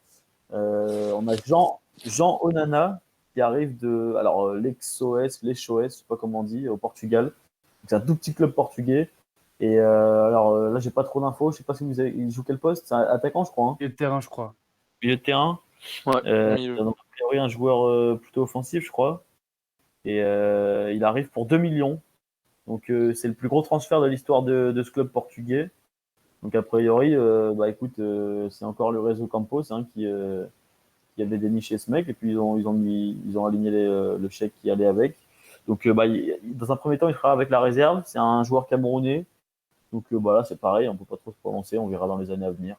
On a Jean Onana qui arrive de l'Exoes, je sais pas comment on dit, au Portugal. Donc, c'est un tout petit club portugais. Et là, j'ai pas trop d'infos. Je sais pas si il joue quel poste. C'est un attaquant, je crois. Hein. Milieu de terrain, je crois. Milieu de terrain. Ouais, Donc, a priori, un joueur plutôt offensif, je crois. Et il arrive pour 2 millions. Donc, c'est le plus gros transfert de l'histoire de ce club portugais. Donc, a priori, écoute, c'est encore le réseau Campos hein, qui avait déniché ce mec. Et puis, ils ont aligné le chèque qui allait avec. Donc, dans un premier temps, il sera avec la réserve. C'est un joueur camerounais. Donc, là, c'est pareil. On peut pas trop se prononcer. On verra dans les années à venir.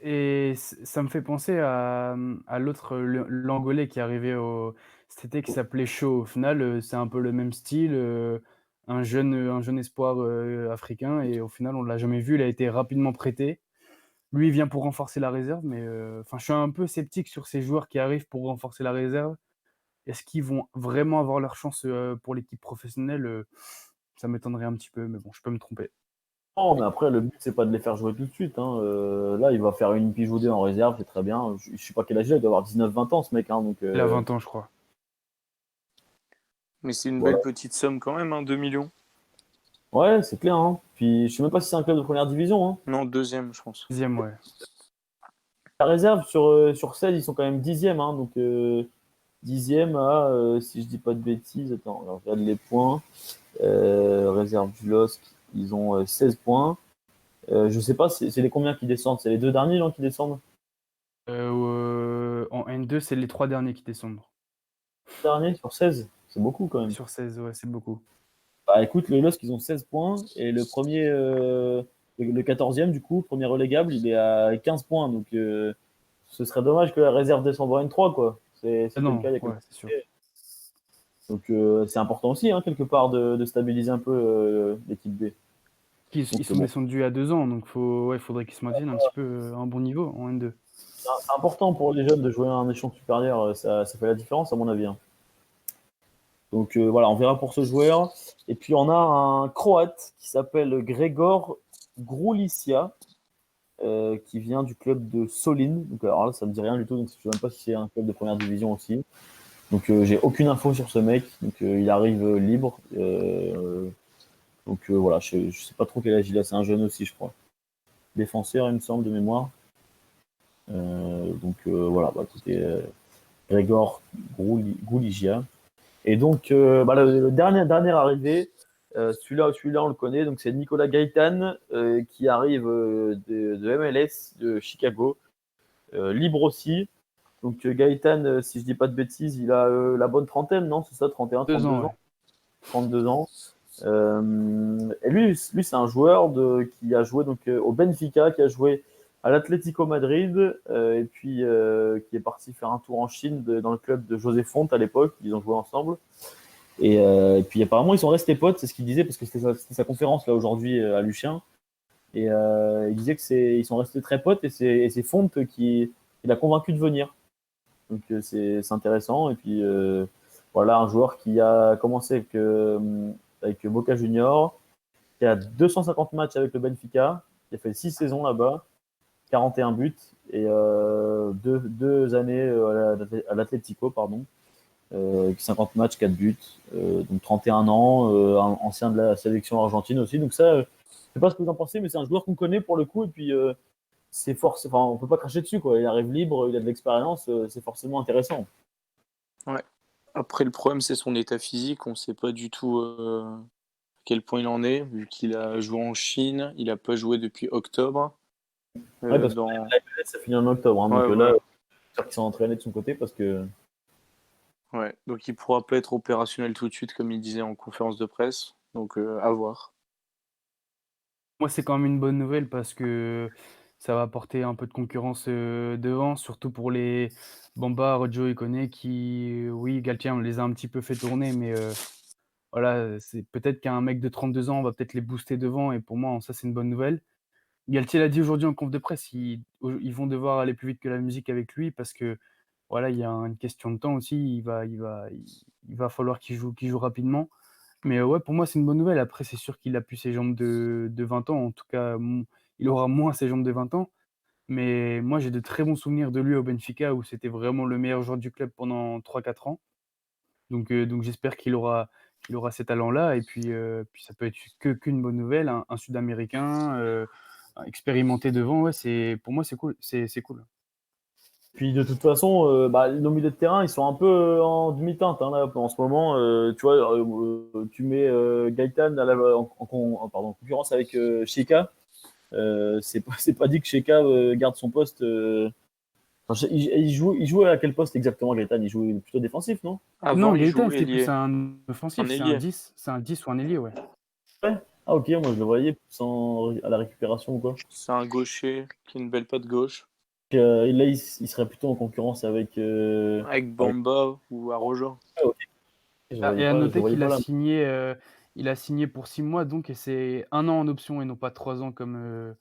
Et ça me fait penser à l'autre, l'Angolais qui est arrivé cet été, qui s'appelait Shaw. Au final, c'est un peu le même style, un jeune espoir africain, et au final, on ne l'a jamais vu. Il a été rapidement prêté. Lui, il vient pour renforcer la réserve, mais je suis un peu sceptique sur ces joueurs qui arrivent pour renforcer la réserve. Est-ce qu'ils vont vraiment avoir leur chance pour l'équipe professionnelle? Ça m'étonnerait un petit peu, mais bon, je peux me tromper. Non, mais après, le but, c'est pas de les faire jouer tout de suite. Hein. Là, il va faire une pigeodée en réserve, c'est très bien. Je sais pas quel âge il a, il doit avoir 19-20 ans, ce mec. Hein, donc, Il a 20 ans, je crois. mais c'est une voilà. belle petite somme quand même, hein, 2 millions. Ouais, c'est clair. Hein. Puis, je sais même pas si c'est un club de première division. Hein. Non, deuxième, je pense. Dixième, ouais. La réserve, sur 16, ils sont quand même 10e. Hein, donc, 10e à, si je dis pas de bêtises, attends, on regarde les points. Réserve du LOSC, ils ont 16 points. Je sais pas, c'est les combien qui descendent? C'est les 2 derniers qui descendent? En N2, c'est les 3 derniers qui descendent. Dernier sur 16, c'est beaucoup quand même. Sur 16, ouais, c'est beaucoup. Bah écoute, le LOSC, ils ont 16 points et le premier, le 14e du coup, premier relégable, il est à 15 points. Donc ce serait dommage que la réserve descende en N3 quoi. C'est Non, le cas, il y a ouais, c'est sûr. Donc c'est important aussi hein, quelque part de stabiliser un peu l'équipe B. Ils Donc, sont descendus à 2 ans, donc faudrait qu'ils se maintiennent un petit peu à un bon niveau en N2. c'est important pour les jeunes de jouer à un échelon supérieur, ça fait la différence à mon avis. Hein. Donc voilà, on verra pour ce joueur. Et puis on a un Croate qui s'appelle Gregor Grulicia, qui vient du club de Solin. Donc alors là, ça me dit rien du tout, donc je ne sais même pas si c'est un club de première division aussi. Donc j'ai aucune info sur ce mec. Donc il arrive libre. Donc voilà, je sais pas trop quel âge il a. C'est un jeune aussi, je crois. Défenseur, il me semble, de mémoire. Donc voilà, écoutez, Gregor Grulicia. Et donc, le dernier arrivé, celui-là, on le connaît. Donc, c'est Nicolas Gaëtan qui arrive de MLS, de Chicago, libre aussi. Donc, Gaëtan, si je dis pas de bêtises, il a la bonne trentaine, non? C'est ça, 31, 32 ans. Ouais. 32 ans. Et lui, c'est un joueur qui a joué donc, au Benfica, qui a joué à l'Atlético Madrid, et puis qui est parti faire un tour en Chine dans le club de José Font à l'époque. Ils ont joué ensemble. Et puis apparemment, ils sont restés potes, c'est ce qu'il disait, parce que c'était sa conférence là aujourd'hui à Lucien. Et il disait ils sont restés très potes, et c'est Font qui l'a convaincu de venir. Donc c'est intéressant. Et puis voilà, un joueur qui a commencé avec Boca Junior, qui a 250 matchs avec le Benfica, qui a fait 6 saisons là-bas, 41 buts et deux années à l'Atlético, pardon. 50 matchs, 4 buts, donc 31 ans, ancien de la sélection argentine aussi. Donc ça, je sais pas ce que vous en pensez, mais c'est un joueur qu'on connaît pour le coup. Et puis c'est fort, enfin, on peut pas cracher dessus, quoi. Il arrive libre, il a de l'expérience, c'est forcément intéressant. Ouais. Après, le problème, c'est son état physique. On ne sait pas du tout à quel point il en est, vu qu'il a joué en Chine. Il n'a pas joué depuis octobre. Ouais, parce que la MLS, ça finit en octobre, hein, donc Ouais, là, ouais. j'espère qu'ils sont entraînés de son côté parce que. Ouais, donc il ne pourra pas être opérationnel tout de suite, comme il disait en conférence de presse. Donc, à voir. Moi, c'est quand même une bonne nouvelle parce que ça va apporter un peu de concurrence devant, surtout pour les Bamba, Rojo et Koné qui, oui, Galtier, on les a un petit peu fait tourner, mais voilà, c'est peut-être qu'un mec de 32 ans, on va peut-être les booster devant, et pour moi, ça, c'est une bonne nouvelle. Galtier l'a dit aujourd'hui en conf de presse, ils vont devoir aller plus vite que la musique avec lui parce que voilà, il y a une question de temps aussi. Il va falloir qu'il joue rapidement. Mais ouais, pour moi, c'est une bonne nouvelle. Après, c'est sûr qu'il a plus ses jambes de 20 ans. En tout cas, il aura moins ses jambes de 20 ans. Mais moi, j'ai de très bons souvenirs de lui au Benfica où c'était vraiment le meilleur joueur du club pendant 3-4 ans. Donc j'espère qu'il aura ces talents-là. Et puis ça peut être qu'une bonne nouvelle. Un Sud-Américain expérimenté devant, ouais, pour moi, c'est cool. C'est cool. Puis de toute façon, nos milieux de terrain, ils sont un peu en demi-teinte hein, là, en ce moment. Tu vois, tu mets Gaëtan en concurrence avec Sheka. C'est pas dit que Sheka garde son poste. Enfin, il joue à quel poste exactement, Gaëtan? Il joue plutôt défensif, non? Avant, Non, il Gaëtan, joue c'était plus ailier. un offensif. Un C'est un ailier. 10. C'est un 10 ou un ailier, ouais. Ouais. Ah ok, moi je le voyais à la récupération ou quoi. C'est un gaucher qui a une belle patte gauche. Là, il serait plutôt en concurrence avec. Avec Bamba ou Arrojo. Ah, ok. Je Ah, et à le noter voyais pas là. il a signé pour 6 mois, donc, et c'est 1 an en option et non pas 3 ans comme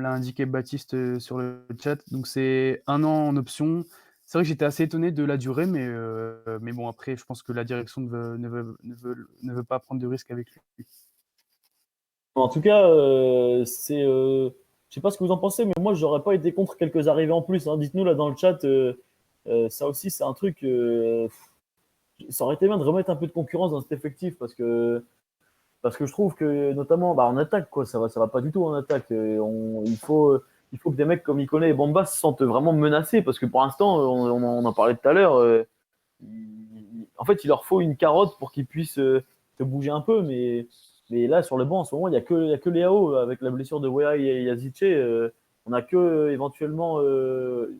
l'a indiqué Baptiste sur le chat. Donc c'est 1 an en option. C'est vrai que j'étais assez étonné de la durée, mais bon, après, je pense que la direction ne veut pas prendre de risque avec lui. En tout cas, je sais pas ce que vous en pensez, mais moi, j'aurais pas été contre quelques arrivées en plus, hein. Dites-nous là dans le chat, ça aussi, c'est un truc. Ça aurait été bien de remettre un peu de concurrence dans cet effectif parce que je trouve que, notamment, en attaque, quoi, ça va pas du tout en attaque. Il faut que des mecs comme Ikoné et Bamba se sentent vraiment menacés parce que pour l'instant, on en parlait tout à l'heure. En fait, il leur faut une carotte pour qu'ils puissent se bouger un peu, mais là, sur le banc, en ce moment, il y a que Léao avec la blessure de Wea et Yazice. On a que éventuellement,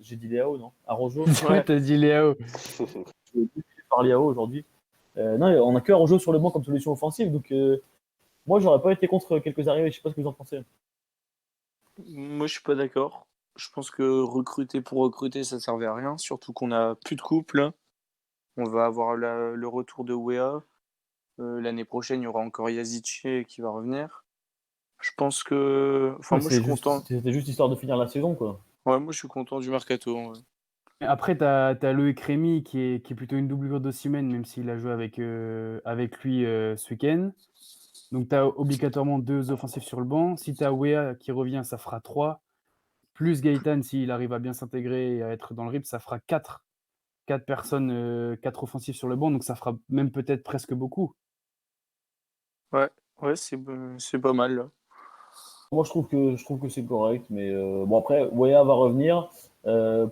j'ai dit Léao, non? Arojo. Ouais, t'as dit Léo. Je vais par Léao aujourd'hui. Non, on a que Arojo sur le banc comme solution offensive, donc moi, j'aurais pas été contre quelques arrivées. Je sais pas ce que vous en pensez. Moi, je suis pas d'accord. Je pense que recruter pour recruter, ça servait à rien. Surtout qu'on a plus de couple. On va avoir le retour de Wea. L'année prochaine, il y aura encore Yazice qui va revenir. Je pense que. Enfin, moi, je suis content. C'était juste histoire de finir la saison, quoi. Ouais, moi, je suis content du mercato. Ouais. Après, t'as Loïc Rémy qui est plutôt une doublure d'Osimhen, même s'il a joué avec lui ce week-end. Donc, tu as obligatoirement 2 offensifs sur le banc. Si tu as Wea qui revient, ça fera 3. Plus Gaëtan, s'il arrive à bien s'intégrer et à être dans le rythme, ça fera 4. 4 personnes, 4 offensifs sur le banc. Donc, ça fera même peut-être presque beaucoup. Ouais, c'est pas mal. Là. Moi, je trouve que c'est correct, mais bon, après, Wea va revenir. Ouais,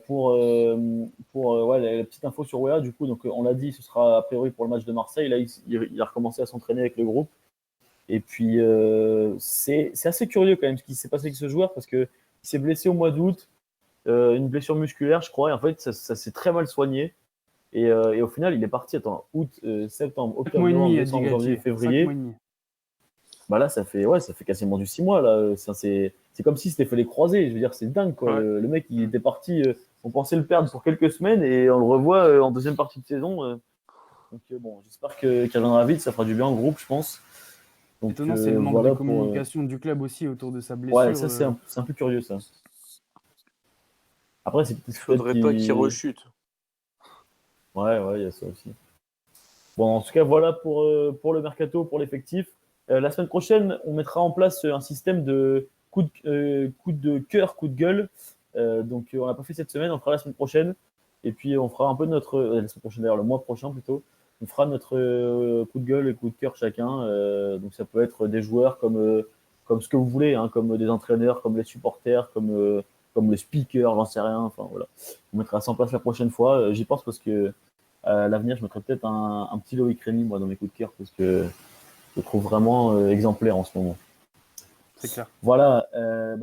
la petite info sur Wea, du coup, donc, on l'a dit, ce sera a priori pour le match de Marseille. Là, il a recommencé à s'entraîner avec le groupe. Et puis, c'est assez curieux quand même ce qui s'est passé avec ce joueur parce qu'il s'est blessé au mois d'août, une blessure musculaire, je crois, et en fait, ça s'est très mal soigné. Et au final, il est parti, août, septembre, 5 octobre, mois et novembre, demi, a dit décembre, janvier, Galtier. 5 février. mois et demi. Bah là, ça fait quasiment du 6 mois. Là. C'est comme si c'était fait les croisés. Je veux dire, c'est dingue, quoi. Ouais. Le mec, il était parti. On pensait le perdre pour quelques semaines et on le revoit en deuxième partie de saison. Donc, bon, j'espère qu'il reviendra vite. Ça fera du bien au groupe, je pense. Donc, Étonnant, c'est le manque voilà de communication du club aussi autour de sa blessure. Ouais, ça, c'est un peu curieux, ça. Après, c'est Il peut-être faudrait pas qu'il rechute. Ouais, il y a ça aussi. Bon, en tout cas, voilà pour le mercato, pour l'effectif. La semaine prochaine, on mettra en place un système coup de cœur, coup de gueule. Donc, on n'a pas fait cette semaine, on le fera la semaine prochaine. Et puis, on fera un peu notre. La semaine prochaine, d'ailleurs, le mois prochain plutôt. On fera notre coup de gueule et coup de cœur chacun. Donc, ça peut être des joueurs comme ce que vous voulez, hein, comme des entraîneurs, comme les supporters, comme le speaker, j'en sais rien. Enfin, voilà. On mettra ça en place la prochaine fois. J'y pense parce que à l'avenir, je mettrai peut-être un petit Loïc Rémy, moi, dans mes coups de cœur, parce que je le trouve vraiment exemplaire en ce moment. C'est clair. Voilà,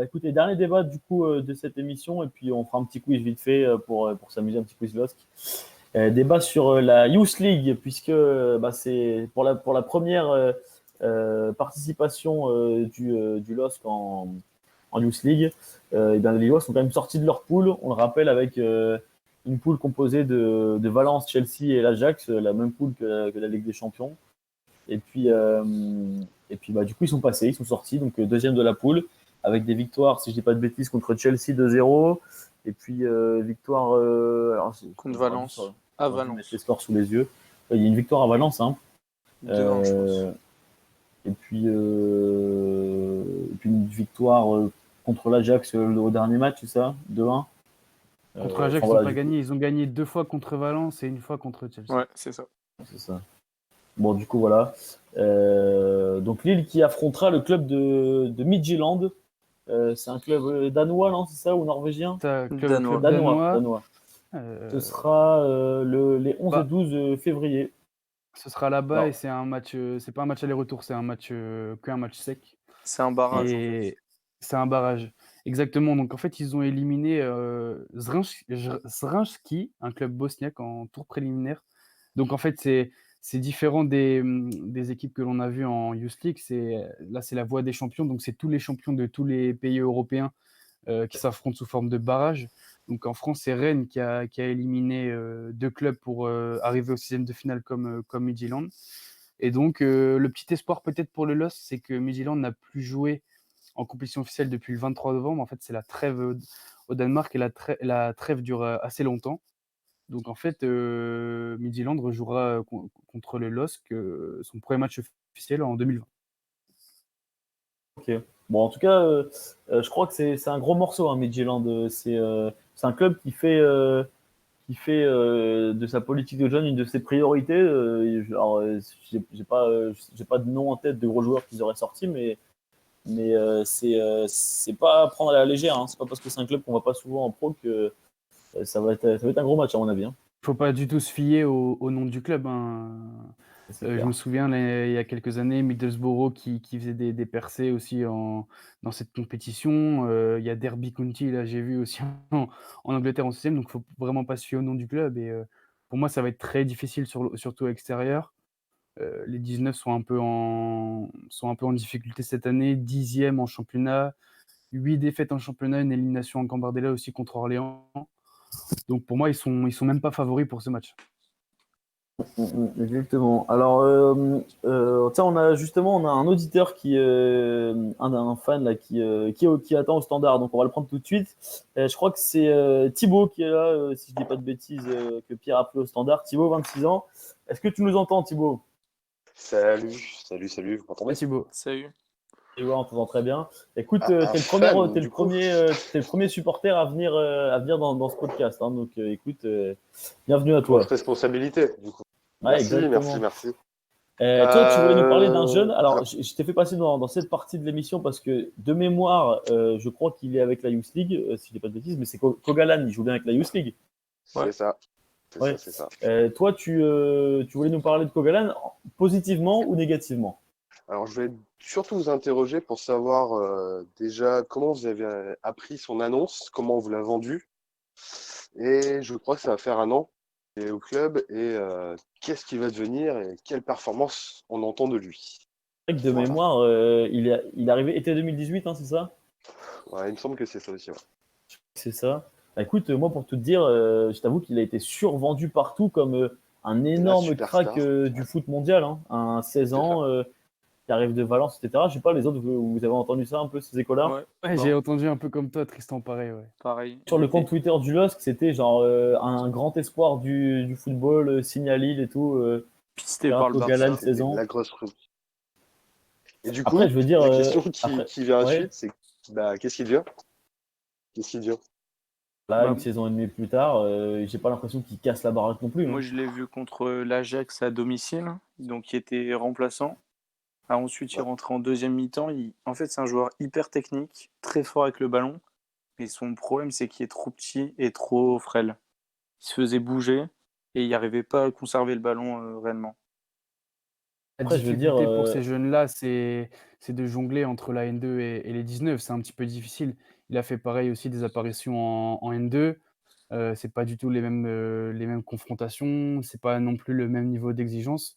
écoutez, dernier débat du coup de cette émission, et puis on fera un petit quiz vite fait pour s'amuser, un petit quiz LOSC. Débat sur la Youth League, puisque c'est pour la première participation du LOSC en Youth League. Les Lillois sont quand même sortis de leur poule, on le rappelle, avec une poule composée de Valence, Chelsea et l'Ajax, la même poule que la Ligue des Champions. Et puis, du coup, ils sont passés, ils sont sortis, donc deuxième de la poule, avec des victoires, si je dis pas de bêtises, contre Chelsea 2-0, et puis victoire contre Valence. À Valence. Je vais mettre les scores sous les yeux. Il y a une victoire à Valence, hein. 2-1, je pense. Et puis une victoire contre l'Ajax au dernier match, c'est ça, 2-1. Contre l'Ajax, ils n'ont pas gagné. Ils ont gagné 2 fois contre Valence et 1 fois contre Chelsea. Ouais, c'est ça. C'est ça. Bon, du coup, voilà. Donc, Lille qui affrontera le club de Midtjylland. C'est un club danois, non, c'est ça, ou norvégien? Club Danois. Ce sera les 11 et 12 février. Ce sera là-bas Non. et c'est un match. C'est pas un match aller-retour, c'est un match qu'un match sec. C'est un barrage. Et c'est un barrage. Exactement. Donc en fait, ils ont éliminé Zrinjski, un club bosniaque, en tour préliminaire. Donc en fait, c'est différent des équipes que l'on a vues en Youth League. Là, c'est la voie des champions. Donc c'est tous les champions de tous les pays européens qui s'affrontent sous forme de barrage. Donc en France, c'est Rennes qui a éliminé 2 clubs pour arriver au 6e de finale comme Midtjylland. Et donc le petit espoir peut-être pour le LOSC, c'est que Midtjylland n'a plus joué en compétition officielle depuis le 23 novembre. En fait, c'est la trêve au Danemark et la trêve dure assez longtemps. Donc en fait, Midtjylland rejouera contre le LOSC son premier match officiel en 2020. Ok. Bon, en tout cas, je crois que c'est un gros morceau, hein, Midtjylland. C'est un club qui fait de sa politique de jeunes une de ses priorités. J'ai pas de nom en tête de gros joueurs qu'ils auraient sortis, mais c'est pas à prendre à la légère, hein. C'est pas parce que c'est un club qu'on va pas souvent en pro que ça va être un gros match à mon avis, hein. Faut pas du tout se fier au nom du club, hein. Je me souviens, il y a quelques années, Middlesbrough qui faisait des percées aussi dans cette compétition. Il y a Derby County, là, j'ai vu aussi en Angleterre en 6e, donc il faut vraiment pas se fier au nom du club. Et pour moi, ça va être très difficile, surtout à l'extérieur. Les 19 sont un peu en difficulté cette année, 10e en championnat, 8 défaites en championnat, une élimination en Gambardella aussi contre Orléans. Donc pour moi, ils sont même pas favoris pour ce match. Exactement. Alors, on a un auditeur un fan là qui attend au standard, donc on va le prendre tout de suite. Je crois que c'est Thibaut qui est là, si je dis pas de bêtises, que Pierre a pris au standard. Thibaut, 26 ans. Est-ce que tu nous entends, Thibaut? Salut, vous m'entendez? Thibaut. Salut. Et ouais, on t'entend très bien. Écoute, t'es le premier supporter à venir dans ce podcast, hein, donc écoute, bienvenue à toi. Grosse responsabilité, du coup. Ouais, Merci. Toi, tu voulais nous parler d'un jeune. Alors, je t'ai fait passer dans cette partie de l'émission parce que, de mémoire, je crois qu'il est avec la Youth League, si je dis pas de bêtises, mais c'est Kogalan, il joue bien avec la Youth League. C'est ça. Ouais. C'est ça. Toi, tu voulais nous parler de Kogalan, positivement ou négativement? Alors, je vais surtout vous interroger pour savoir déjà comment vous avez appris son annonce, comment on vous l'a vendu. Et je crois que ça va faire 1 an au club. Et qu'est-ce qu'il va devenir et quelle performance on entend de lui? De mémoire, il est arrivé été 2018, hein, c'est ça? Ouais, il me semble que c'est ça aussi. Ouais. C'est ça. Écoute, moi, pour tout te dire, je t'avoue qu'il a été survendu partout comme un énorme crack du foot mondial, hein. Un 16 ans qui arrive de Valence, etc. Je sais pas, les autres, vous avez entendu ça un peu, ces échos-là? Ouais, j'ai entendu un peu comme toi, Tristan, pareil. Ouais. Pareil. Sur le compte Twitter du LOSC, c'était genre un grand espoir du football, signe à Lille et tout. Pisté par le Galan, Barça. La grosse rue. Et du Après, coup, je veux dire, la question qui vient ouais. ensuite, c'est Bah, qu'est-ce qu'il devient? Qu'est-ce qu'il devient? Là, Bah, une saison et demie plus tard, j'ai pas l'impression qu'il casse la baraque non plus. moi, je l'ai vu contre l'Ajax à domicile, donc il était remplaçant. Ah, ensuite, il Ouais. rentre en deuxième mi-temps. En fait, c'est un joueur hyper technique, très fort avec le ballon. Mais son problème, c'est qu'il est trop petit et trop frêle. Il se faisait bouger et il n'arrivait pas à conserver le ballon réellement. La Après, je veux dire, difficulté pour ces jeunes-là, c'est de jongler entre la N2 et les 19. C'est un petit peu difficile. Il a fait pareil aussi des apparitions en N2. C'est pas du tout les mêmes confrontations, c'est pas non plus le même niveau d'exigence.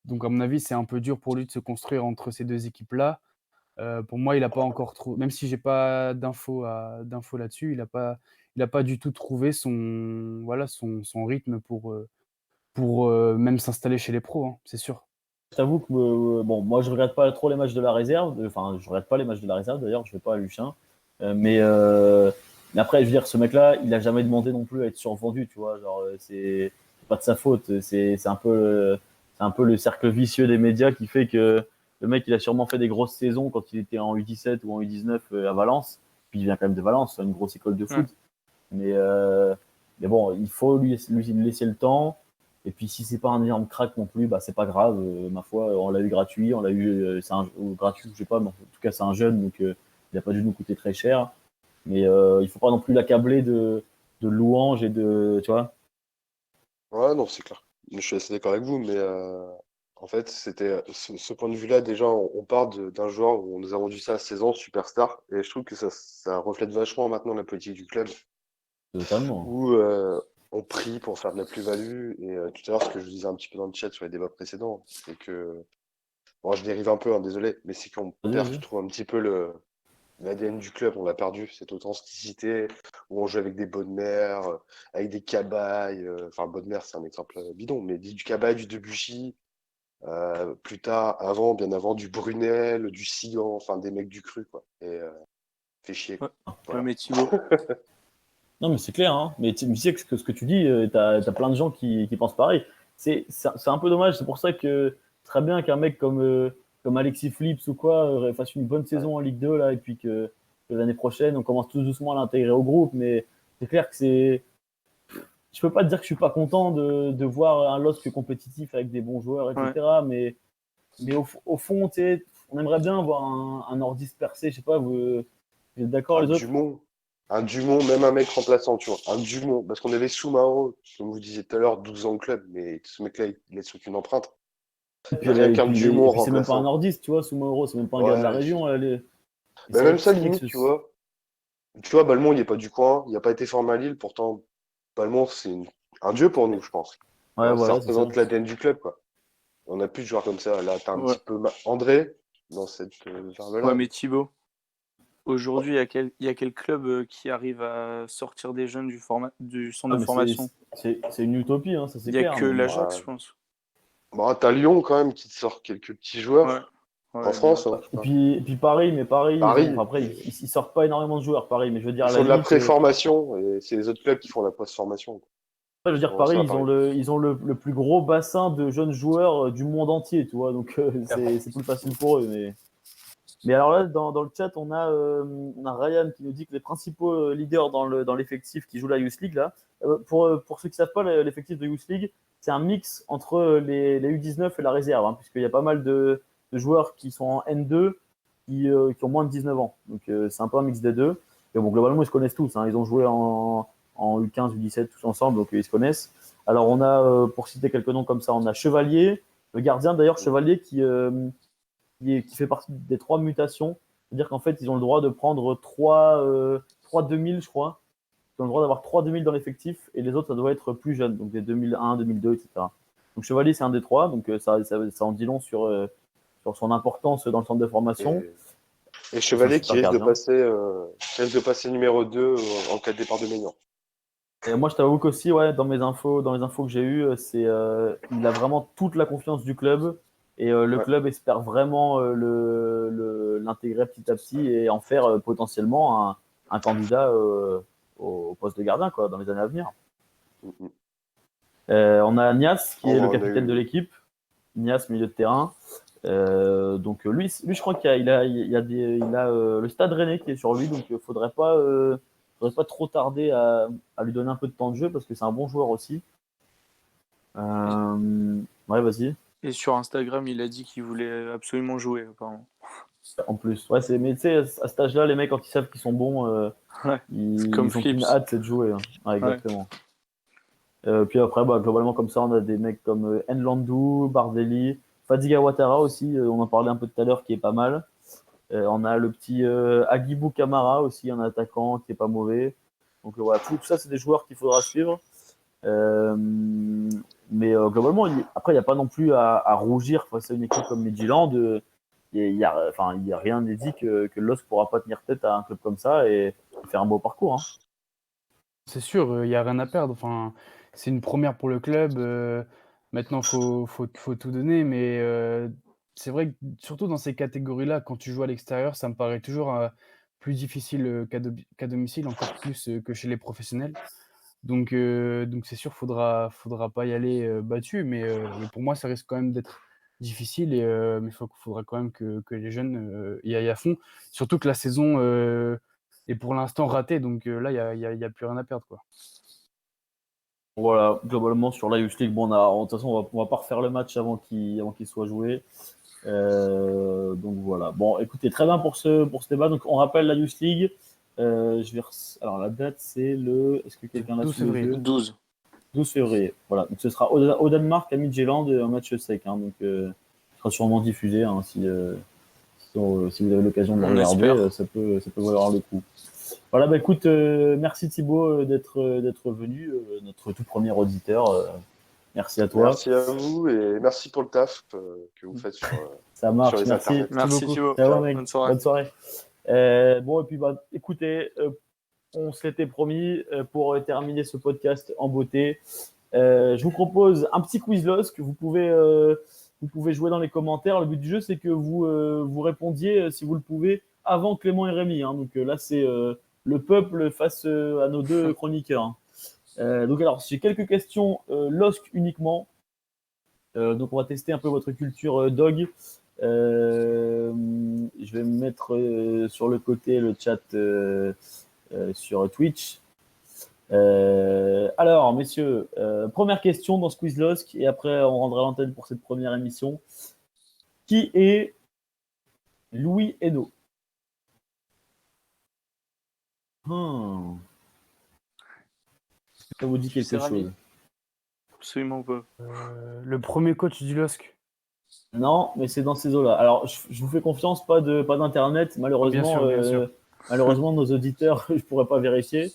Donc à mon avis, c'est un peu dur pour lui de se construire entre ces 2 équipes-là. Pour moi, il a pas encore même si j'ai pas d'infos là-dessus, il a pas du tout trouvé son rythme pour même s'installer chez les pros, hein, c'est sûr. je t'avoue que bon, moi je regarde pas trop les matchs de la réserve. Enfin, je regarde pas les matchs de la réserve d'ailleurs. Je vais pas à Luchin. Mais après, je veux dire, ce mec-là, il a jamais demandé non plus à être survendu, tu vois. Genre, c'est pas de sa faute. C'est un peu le cercle vicieux des médias qui fait que le mec, il a sûrement fait des grosses saisons quand il était en U17 ou en U19 à Valence. Puis il vient quand même de Valence, une grosse école de foot. Ouais. Mais, euh, mais bon, il faut lui laisser le temps. Et puis si c'est pas un énorme crack non plus, bah c'est pas grave. Ma foi, on l'a eu gratuit, on l'a eu ou gratuit, je sais pas, mais en tout cas c'est un jeune, donc il a pas dû nous coûter très cher. Mais il faut pas non plus l'accabler de louanges et de, tu vois. Ouais, non, c'est clair. Je suis assez d'accord avec vous, mais en fait, c'était ce point de vue-là, déjà, on part d'un joueur où on nous a rendu ça à 16 ans, superstar, et je trouve que ça reflète vachement maintenant la politique du club, Totalement. où on prie pour faire de la plus-value, et tout à l'heure, ce que je vous disais un petit peu dans le chat sur les débats précédents, c'est que, bon, je dérive un peu, hein, désolé, mais c'est qu'on Vas-y, perd, je vas-y. trouve, un petit peu l'ADN du club, on l'a perdu, cette authenticité où on joue avec des bonnes mères, avec des cabailles. Enfin, bonne mère, c'est un exemple bidon, mais du cabaye, du Debuchy, plus tard, bien avant, du Brunel, du Sigan, enfin des mecs du cru, quoi. Et fait chier, Ouais, quoi. ouais, Voilà. mais Thibaut, Non, mais c'est clair, hein. Mais tu sais que ce que tu dis, t'as plein de gens qui pensent pareil. C'est un peu dommage. C'est pour ça que très bien qu'un mec comme Alexis Flips ou quoi fasse une bonne Ouais. saison en Ligue 2 là, et puis que l'année prochaine, on commence tout doucement à l'intégrer au groupe. Mais c'est clair que c'est. Je peux pas te dire que je suis pas content de voir un LOSC compétitif avec des bons joueurs, ouais. etc. Mais au fond, tu sais, on aimerait bien voir un nordiste percé. Je sais pas, vous êtes d'accord Un les autres? Dumont. Un Dumont, même un mec remplaçant, tu vois. Un Dumont. Parce qu'on avait Soumaro, comme vous disiez tout à l'heure, 12 ans de club, mais ce mec-là, il laisse aucune empreinte. Rien qu'un Et Dumont puis c'est même pas un remplaçant. nordiste, tu vois, Soumaoro, c'est même pas un gars de la Ouais. région. Et Mais c'est vrai même que ça, c'est vrai que limite, tu vois. Tu vois, Balmont, il n'est pas du coin, il n'a pas été formé à Lille, pourtant, Balmont, c'est un dieu pour nous, je pense. ouais, Ça voilà, c'est ça. représente l'ADN du club, quoi. On n'a plus de joueurs comme ça. Là, t'as un Ouais, petit peu André dans cette ouais, verve-là. mais Thibaut, Ouais. aujourd'hui, il y a quel club qui arrive à sortir des jeunes du centre Ah, de mais formation? c'est une utopie, hein, ça Il c'est n'y a clair. que Mais l'Ajax, Bah, je pense. bah, t'as Lyon, quand même, qui te sort quelques petits Ouais, joueurs. En ouais, Lyon. France, hein, je sais pas. et puis Paris, mais Paris, enfin, Paris, après, ils sortent pas énormément de joueurs, Paris, mais je veux dire, ils à la font de la limite, pré-formation, et c'est les autres clubs qui font la post-formation, quoi. je veux C'est dire, vraiment Paris, ça, Paris. ils ont le plus gros bassin de jeunes joueurs du monde entier, tu vois, donc c'est plus facile pour eux. Mais alors là, dans le chat, on a Ryan qui nous dit que les principaux leaders dans l'effectif qui joue la Youth League, là, pour ceux qui ne savent pas, l'effectif de Youth League, c'est un mix entre les U19 et la réserve, hein, puisqu'il y a pas mal de joueurs qui sont en N2 qui ont moins de 19 ans. Donc c'est un peu un mix des deux. Et bon, globalement, ils se connaissent tous, hein. Ils ont joué en U15, U17 tous ensemble, donc ils se connaissent. Alors on a, pour citer quelques noms comme ça, on a Chevalier, le gardien d'ailleurs, Chevalier qui fait partie des 3 mutations. C'est-à-dire qu'en fait, ils ont le droit de prendre 3 2000, je crois. Ils ont le droit d'avoir 3 2000 dans l'effectif et les autres, ça doit être plus jeune, donc des 2001, 2002, etc. Donc Chevalier, c'est un des 3, donc ça en dit long sur son importance dans le centre de formation. Et, et Et c'est un Chevalier super gardien. qui risque de passer numéro 2 en cas de départ de Maignan. Et moi, je t'avoue qu'aussi, ouais, dans les infos que j'ai eues, il a vraiment toute la confiance du club et le Ouais. club espère vraiment l'intégrer petit à petit et en faire potentiellement un candidat au poste de gardien quoi, dans les années à venir. Mm, mm. On a Nias qui est le On a capitaine de eu l'équipe. Nias, milieu de terrain. Donc lui, je crois qu'il a, le Stade Rennais qui est sur lui, donc faudrait pas trop tarder à lui donner un peu de temps de jeu parce que c'est un bon joueur aussi. Ouais, vas-y. Et sur Instagram, il a dit qu'il voulait absolument jouer, apparemment. En plus, ouais, mais tu sais, à cet âge-là, les mecs quand ils savent qu'ils sont bons, Ouais, ils comme ont qu'une Flips. hâte, c'est de jouer. Hein. Ouais, exactement. Puis après, globalement comme ça, on a des mecs comme Nlandou, Bardelli, Fadiga Ouattara aussi, on en parlait un peu tout à l'heure, qui est pas mal. On a le petit Agibou Camara aussi, un attaquant qui est pas mauvais. Donc voilà, tout ça, c'est des joueurs qu'il faudra suivre. Mais globalement, après, il n'y a pas non plus à rougir face à une équipe comme Midtjylland. Il n'y a rien n'est dit que le LOSC ne pourra pas tenir tête à un club comme ça et faire un beau parcours. Hein. C'est sûr, il n'y a rien à perdre. Enfin, c'est une première pour le club. Maintenant, faut tout donner. Mais c'est vrai que surtout dans ces catégories-là, quand tu joues à l'extérieur, ça me paraît toujours plus difficile qu'à domicile, encore plus que chez les professionnels. Donc c'est sûr, faudra pas y aller battu. Mais pour moi, ça risque quand même d'être difficile. Mais faudra quand même que les jeunes y aillent à fond. Surtout que la saison est pour l'instant ratée. Donc là, il y a plus rien à perdre, quoi. Voilà, globalement sur la Youth League, bon, de toute façon, on va pas refaire le match avant qu'il soit joué. Donc voilà. Bon, écoutez, très bien pour ce débat. Donc on rappelle la Youth League. Alors la date, c'est le. Est-ce que quelqu'un l'a 12 sous les février. yeux 12. 12 février. Voilà. Donc ce sera au Danemark, à Midtjylland, un match sec. Hein, donc ce sera sûrement diffusé. Hein, si vous avez l'occasion de le On regarder, espère. ça peut valoir le coup. Voilà, bah écoute, merci Thibaut d'être venu, notre tout premier auditeur. Merci à toi. Merci à vous et merci pour le taf que vous faites Ça sur marche, les merci. internets. Merci beaucoup. Thibaut. Ciao, mec. Bonne soirée. Bonne soirée. Bon, et puis, écoutez, on s'était promis pour terminer ce podcast en beauté. Je vous propose un petit quiz LOSC que vous pouvez jouer dans les commentaires. Le but du jeu, c'est que vous répondiez, si vous le pouvez, avant Clément et Rémi. Hein. Donc là, c'est le peuple face à nos deux chroniqueurs. Hein. Donc alors, j'ai quelques questions LOSC uniquement. Donc on va tester un peu votre culture dog. Je vais me mettre sur le côté le chat sur Twitch. Alors, messieurs, première question dans ce quiz LOSC et après on rendra l'antenne pour cette première émission. Qui est Louis Hainaut? Ça vous dit quelque C'est Rami. chose? Absolument pas. Le premier coach du LOSC. Non, mais c'est dans ces eaux-là. Alors, je vous fais confiance, pas d'internet. Malheureusement, Bien sûr. malheureusement, nos auditeurs, je pourrais pas vérifier.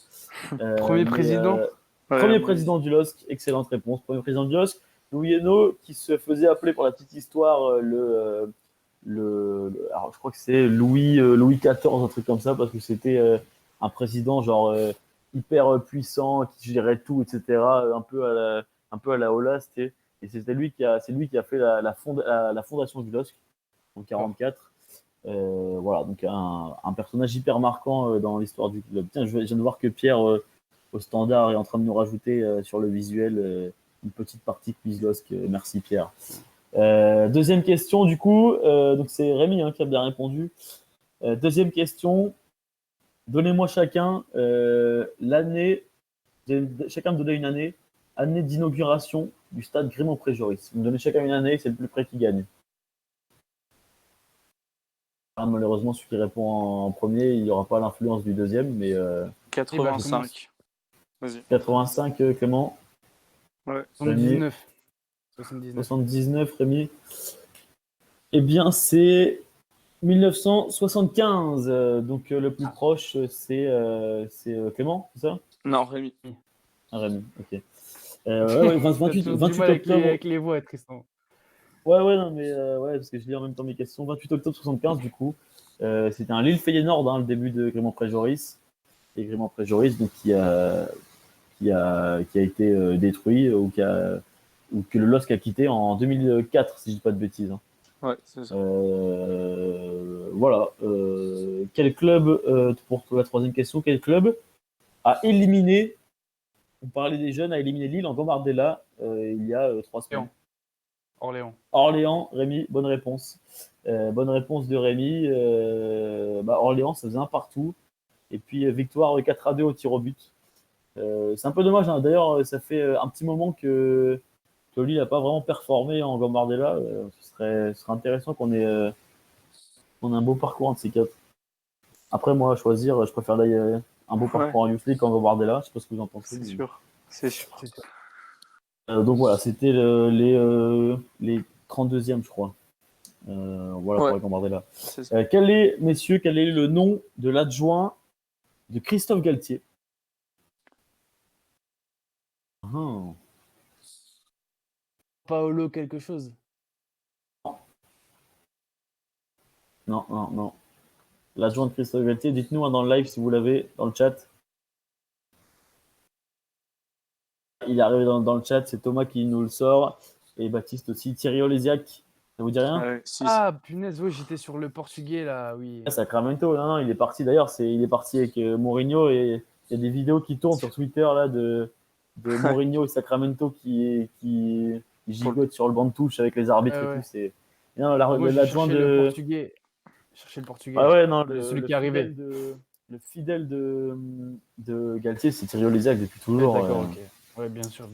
Premier président. Premier président du LOSC, excellente réponse. Premier président du LOSC, Louis Hainaut, qui se faisait appeler pour la petite histoire alors je crois que c'est Louis XIV, un truc comme ça, parce que c'était un président genre hyper puissant, qui gérait tout, etc. Un peu à la Ola, c'était. Et c'est lui qui a fait la fondation du LOSC en 44. Voilà, donc un personnage hyper marquant dans l'histoire du club. Tiens, je viens de voir que Pierre au standard est en train de nous rajouter sur le visuel une petite partie quiz LOSC. Merci Pierre. Deuxième question du coup, donc c'est Rémi qui a bien répondu. Deuxième question, donnez-moi chacun l'année, chacun me donnez une année d'inauguration du stade Grémont-Pré-Joris. Vous me donnez chacun une année, c'est le plus près qui gagne. Malheureusement, celui qui répond en premier, il n'y aura pas l'influence du deuxième, mais 85. Vas-y. 85, Clément. Ouais. 79. 79, Rémi. Eh bien, c'est 1975. Donc, le plus proche, c'est Clément, c'est ça? Non, Rémi. Rémi, ok. 28 octobre. Avec les voix, Tristan. Ouais, non, mais parce que je lis en même temps mes questions. 28 octobre 75, du coup. C'était un Lille-Feyenoord, le début de Grémont-Pré-Joris. Et Grémont-Pré-Joris, donc, qui a été détruit ou que le LOSC a quitté en 2004, si je dis pas de bêtises. Hein. Ouais, c'est ça. Voilà. Quel club, pour la troisième question, quel club a éliminé, on parlait des jeunes, a éliminé Lille en Gambardella il y a 3 semaines? Orléans. Orléans, Rémi, bonne réponse. Bonne réponse de Rémi. Orléans, ça faisait un partout. Et puis victoire 4-2 au tir au but. C'est un peu dommage, hein. D'ailleurs, ça fait un petit moment que Lille n'a pas vraiment performé en Gambardella. Ce serait intéressant qu'on ait un beau parcours entre ces quatre. Après, moi, à choisir, je préfère d'ailleurs un beau parcours en Youth League qu'en Gambardella. Je sais pas ce que vous en pensez. C'est mais- sûr. C'est sûr. C'est sûr. Donc voilà, c'était les 32e, je crois. Voilà Ouais. pour la Gambardella. C'est ça. Quel est le nom de l'adjoint de Christophe Galtier? Ah. Paolo quelque chose. Non. L'adjoint de Christophe Galtier, dites-nous dans le live si vous l'avez dans le chat. Il est arrivé dans le chat, c'est Thomas qui nous le sort. Et Baptiste aussi. Thierry Olésiac, ça vous dit rien? Ouais, si, Ah, punaise, oui, j'étais sur le portugais là, oui. Ah, Sacramento, non, il est parti d'ailleurs. Il est parti avec Mourinho et il y a des vidéos qui tournent sur Twitter là de Mourinho et Sacramento qui gigotent sur le banc de touche avec les arbitres Ouais. et tout. Non, Moi, j'ai l'adjoint cherché de. le portugais. Chercher le portugais. Ah ouais, non, Celui qui est arrivé. Le fidèle de Galtier, c'est Thierry Olésiac depuis Ouais, toujours. d'accord, ok. Ouais, bien sûr.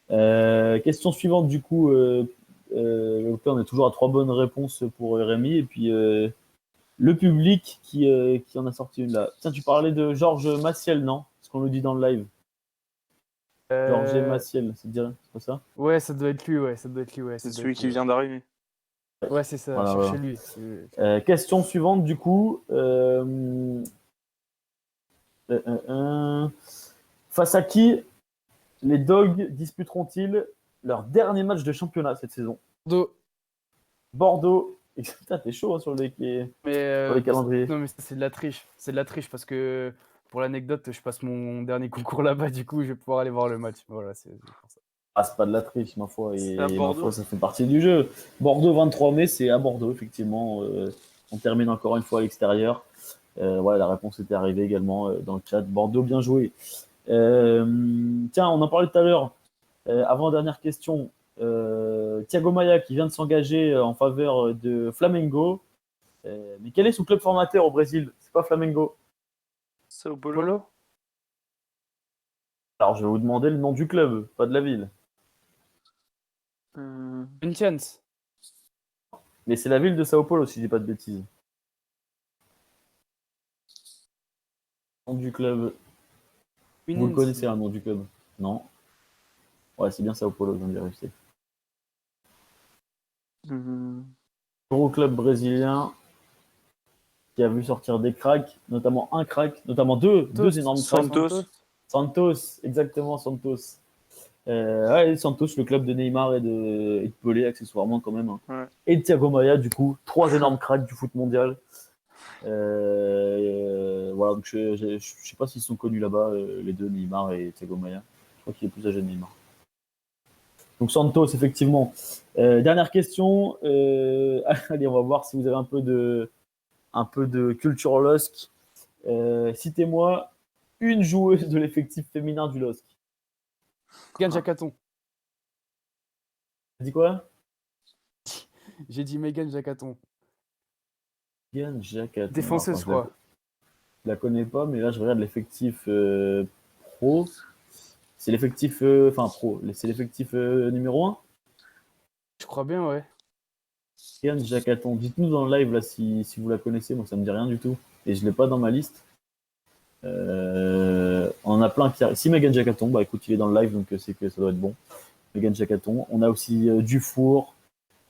Question suivante, du coup, on est toujours à 3 bonnes réponses pour Rémi. Et puis, le public qui en a sorti une là. Tiens, tu parlais de Georges Maciel, non? Ce qu'on nous dit dans le live. Georges Maciel, c'est pas ça? Ouais, ça doit être lui, ouais. c'est celui qui vient d'arriver. Ouais, c'est ça, Voilà, cherchez lui. Question suivante, du coup. Face à qui les Dogs disputeront-ils leur dernier match de championnat cette saison? Bordeaux. Putain, t'es chaud hein, sur les calendriers. Non, mais ça, c'est de la triche. C'est de la triche parce que, pour l'anecdote, je passe mon dernier concours là-bas, du coup, je vais pouvoir aller voir le match. Voilà, c'est pour ça. Ah, c'est pas de la triche, ma foi. C'est Et à ma Bordeaux. foi, ça fait partie du jeu. Bordeaux, 23 mai, c'est à Bordeaux, effectivement. On termine encore une fois à l'extérieur. Voilà, la réponse était arrivée également dans le chat. Bordeaux, bien joué. Tiens, on en parlait tout à l'heure. Avant-dernière question. Thiago Maia qui vient de s'engager en faveur de Flamengo. Mais quel est son club formateur au Brésil? C'est pas Flamengo. Sao Paulo. Alors, je vais vous demander le nom du club, pas de la ville. Corinthians. Mais c'est la ville de Sao Paulo, si je dis pas de bêtises. Nom du club. Vous le connaissez, le nom du club? Non. Ouais, c'est bien Sao Paulo, je viens de vérifier. Gros club brésilien qui a vu sortir des cracks, notamment un crack, notamment deux énormes cracks. Santos, exactement, Santos. Ouais, Santos, le club de Neymar et de Pelé, accessoirement quand même. Hein. Ouais. Et de Thiago Maia, du coup, 3 énormes cracks du foot mondial. Voilà, donc je sais pas s'ils sont connus là-bas, les deux, Neymar et Thiago Maia. Je crois qu'il est plus âgé de Neymar. Donc Santos, effectivement. Dernière question. Allez, on va voir si vous avez un peu de culture LOSC. Citez-moi une joueuse de l'effectif féminin du LOSC. Megan Jackaton. Tu dis quoi? J'ai dit Megan Jackaton. Megan Jackaton. Défenseuse, je crois. Je la connais pas, mais là, je regarde l'effectif pro. C'est l'effectif pro. C'est l'effectif numéro 1. Je crois bien, ouais. Megan Jackaton. Dites-nous dans le live là si vous la connaissez. Moi, ça me dit rien du tout. Et je l'ai pas dans ma liste. On en a plein qui arrivent. Si Megan Jackaton, bah écoute, il est dans le live, donc c'est que ça doit être bon. Megan Jackaton. On a aussi Dufour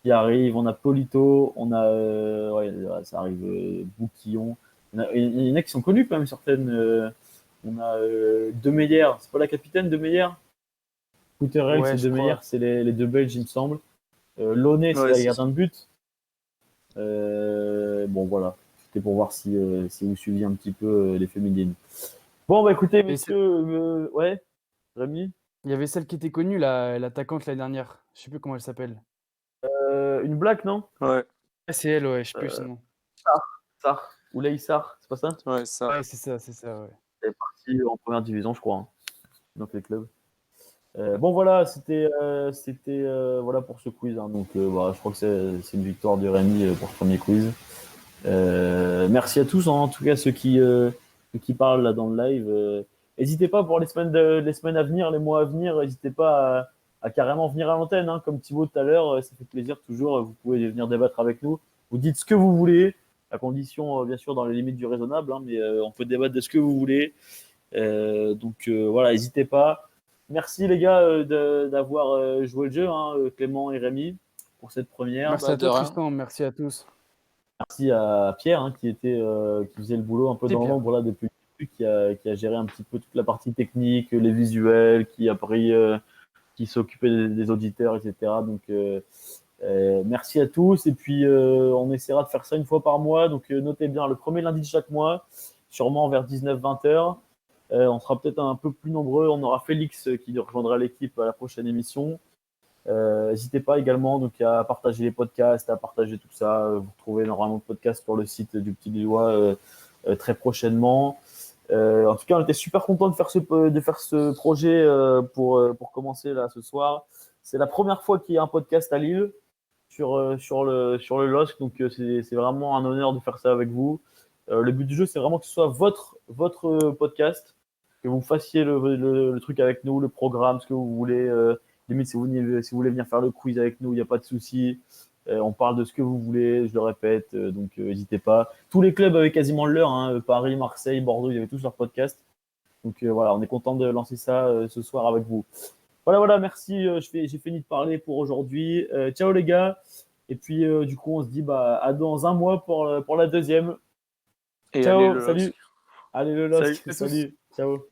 qui arrive. On a Polito. On a ça arrive Bouquillon. Il y en a qui sont connus quand même, certaines. On a De Meyer. C'est pas la capitaine De Meyer? Couterel, Ouais, c'est De Meyer, c'est les deux Belges, il me semble. Launay, c'est la gardien de but. Bon, voilà. C'était pour voir si vous suiviez un petit peu les féminines. Bon, bah écoutez, messieurs, ouais, Rémi. Il y avait celle qui était connue, l'attaquante l'année dernière. Je sais plus comment elle s'appelle. Une blague, non? Ouais. C'est elle, ouais, je sais plus son nom. Sarr. Oulay Sarr, c'est pas ça? Ouais, ça. Ouais, c'est ça, ouais. Elle est partie en première division, je crois, hein, dans quel club. Bon voilà, c'était voilà pour ce quiz. Hein. Donc je crois que c'est une victoire de Rémi pour ce premier quiz. Merci à tous, hein, en tout cas ceux qui parlent là dans le live. N'hésitez pas pour les semaines à venir, les mois à venir, n'hésitez pas à carrément venir à l'antenne, hein, comme Thibaut tout à l'heure. Ça fait plaisir toujours. Vous pouvez venir débattre avec nous. Vous dites ce que vous voulez, à condition bien sûr dans les limites du raisonnable, hein, mais on peut débattre de ce que vous voulez. Donc voilà, n'hésitez pas. Merci les gars d'avoir joué le jeu, hein, Clément et Rémi, pour cette première. Merci Bah, à de toi, rien. Tristan. Merci à tous. Merci à Pierre, hein, qui faisait le boulot un peu C'est dans Pierre. l'ombre là depuis le début, qui a géré un petit peu toute la partie technique, les visuels, qui s'occupait des auditeurs, etc. Donc merci à tous. Et puis on essaiera de faire ça une fois par mois. Donc notez bien le premier lundi de chaque mois, sûrement vers 19-20 heures. On sera peut-être un peu plus nombreux. On aura Félix qui rejoindra l'équipe à la prochaine émission. N'hésitez pas également donc, à partager les podcasts, à partager tout ça. Vous retrouvez énormément de podcasts sur le site du Petit Lillois très prochainement. En tout cas, on était super content de faire ce projet pour commencer là ce soir. C'est la première fois qu'il y a un podcast à Lille sur le LOSC, donc c'est vraiment un honneur de faire ça avec vous. Le but du jeu, c'est vraiment que ce soit votre podcast, que vous fassiez le truc avec nous, le programme, ce que vous voulez. Limite, si vous voulez venir faire le quiz avec nous, il n'y a pas de souci. On parle de ce que vous voulez, je le répète, donc n'hésitez pas. Tous les clubs avaient quasiment le leur, hein, Paris, Marseille, Bordeaux, ils avaient tous leur podcast. Donc voilà, on est content de lancer ça ce soir avec vous. Voilà, merci, j'ai fini de parler pour aujourd'hui. Ciao les gars. Et puis du coup, on se dit à dans un mois pour la deuxième. Et Ciao, allez, le salut. LOSC. Allez le Salut LOSC, à tous. salut. Ciao.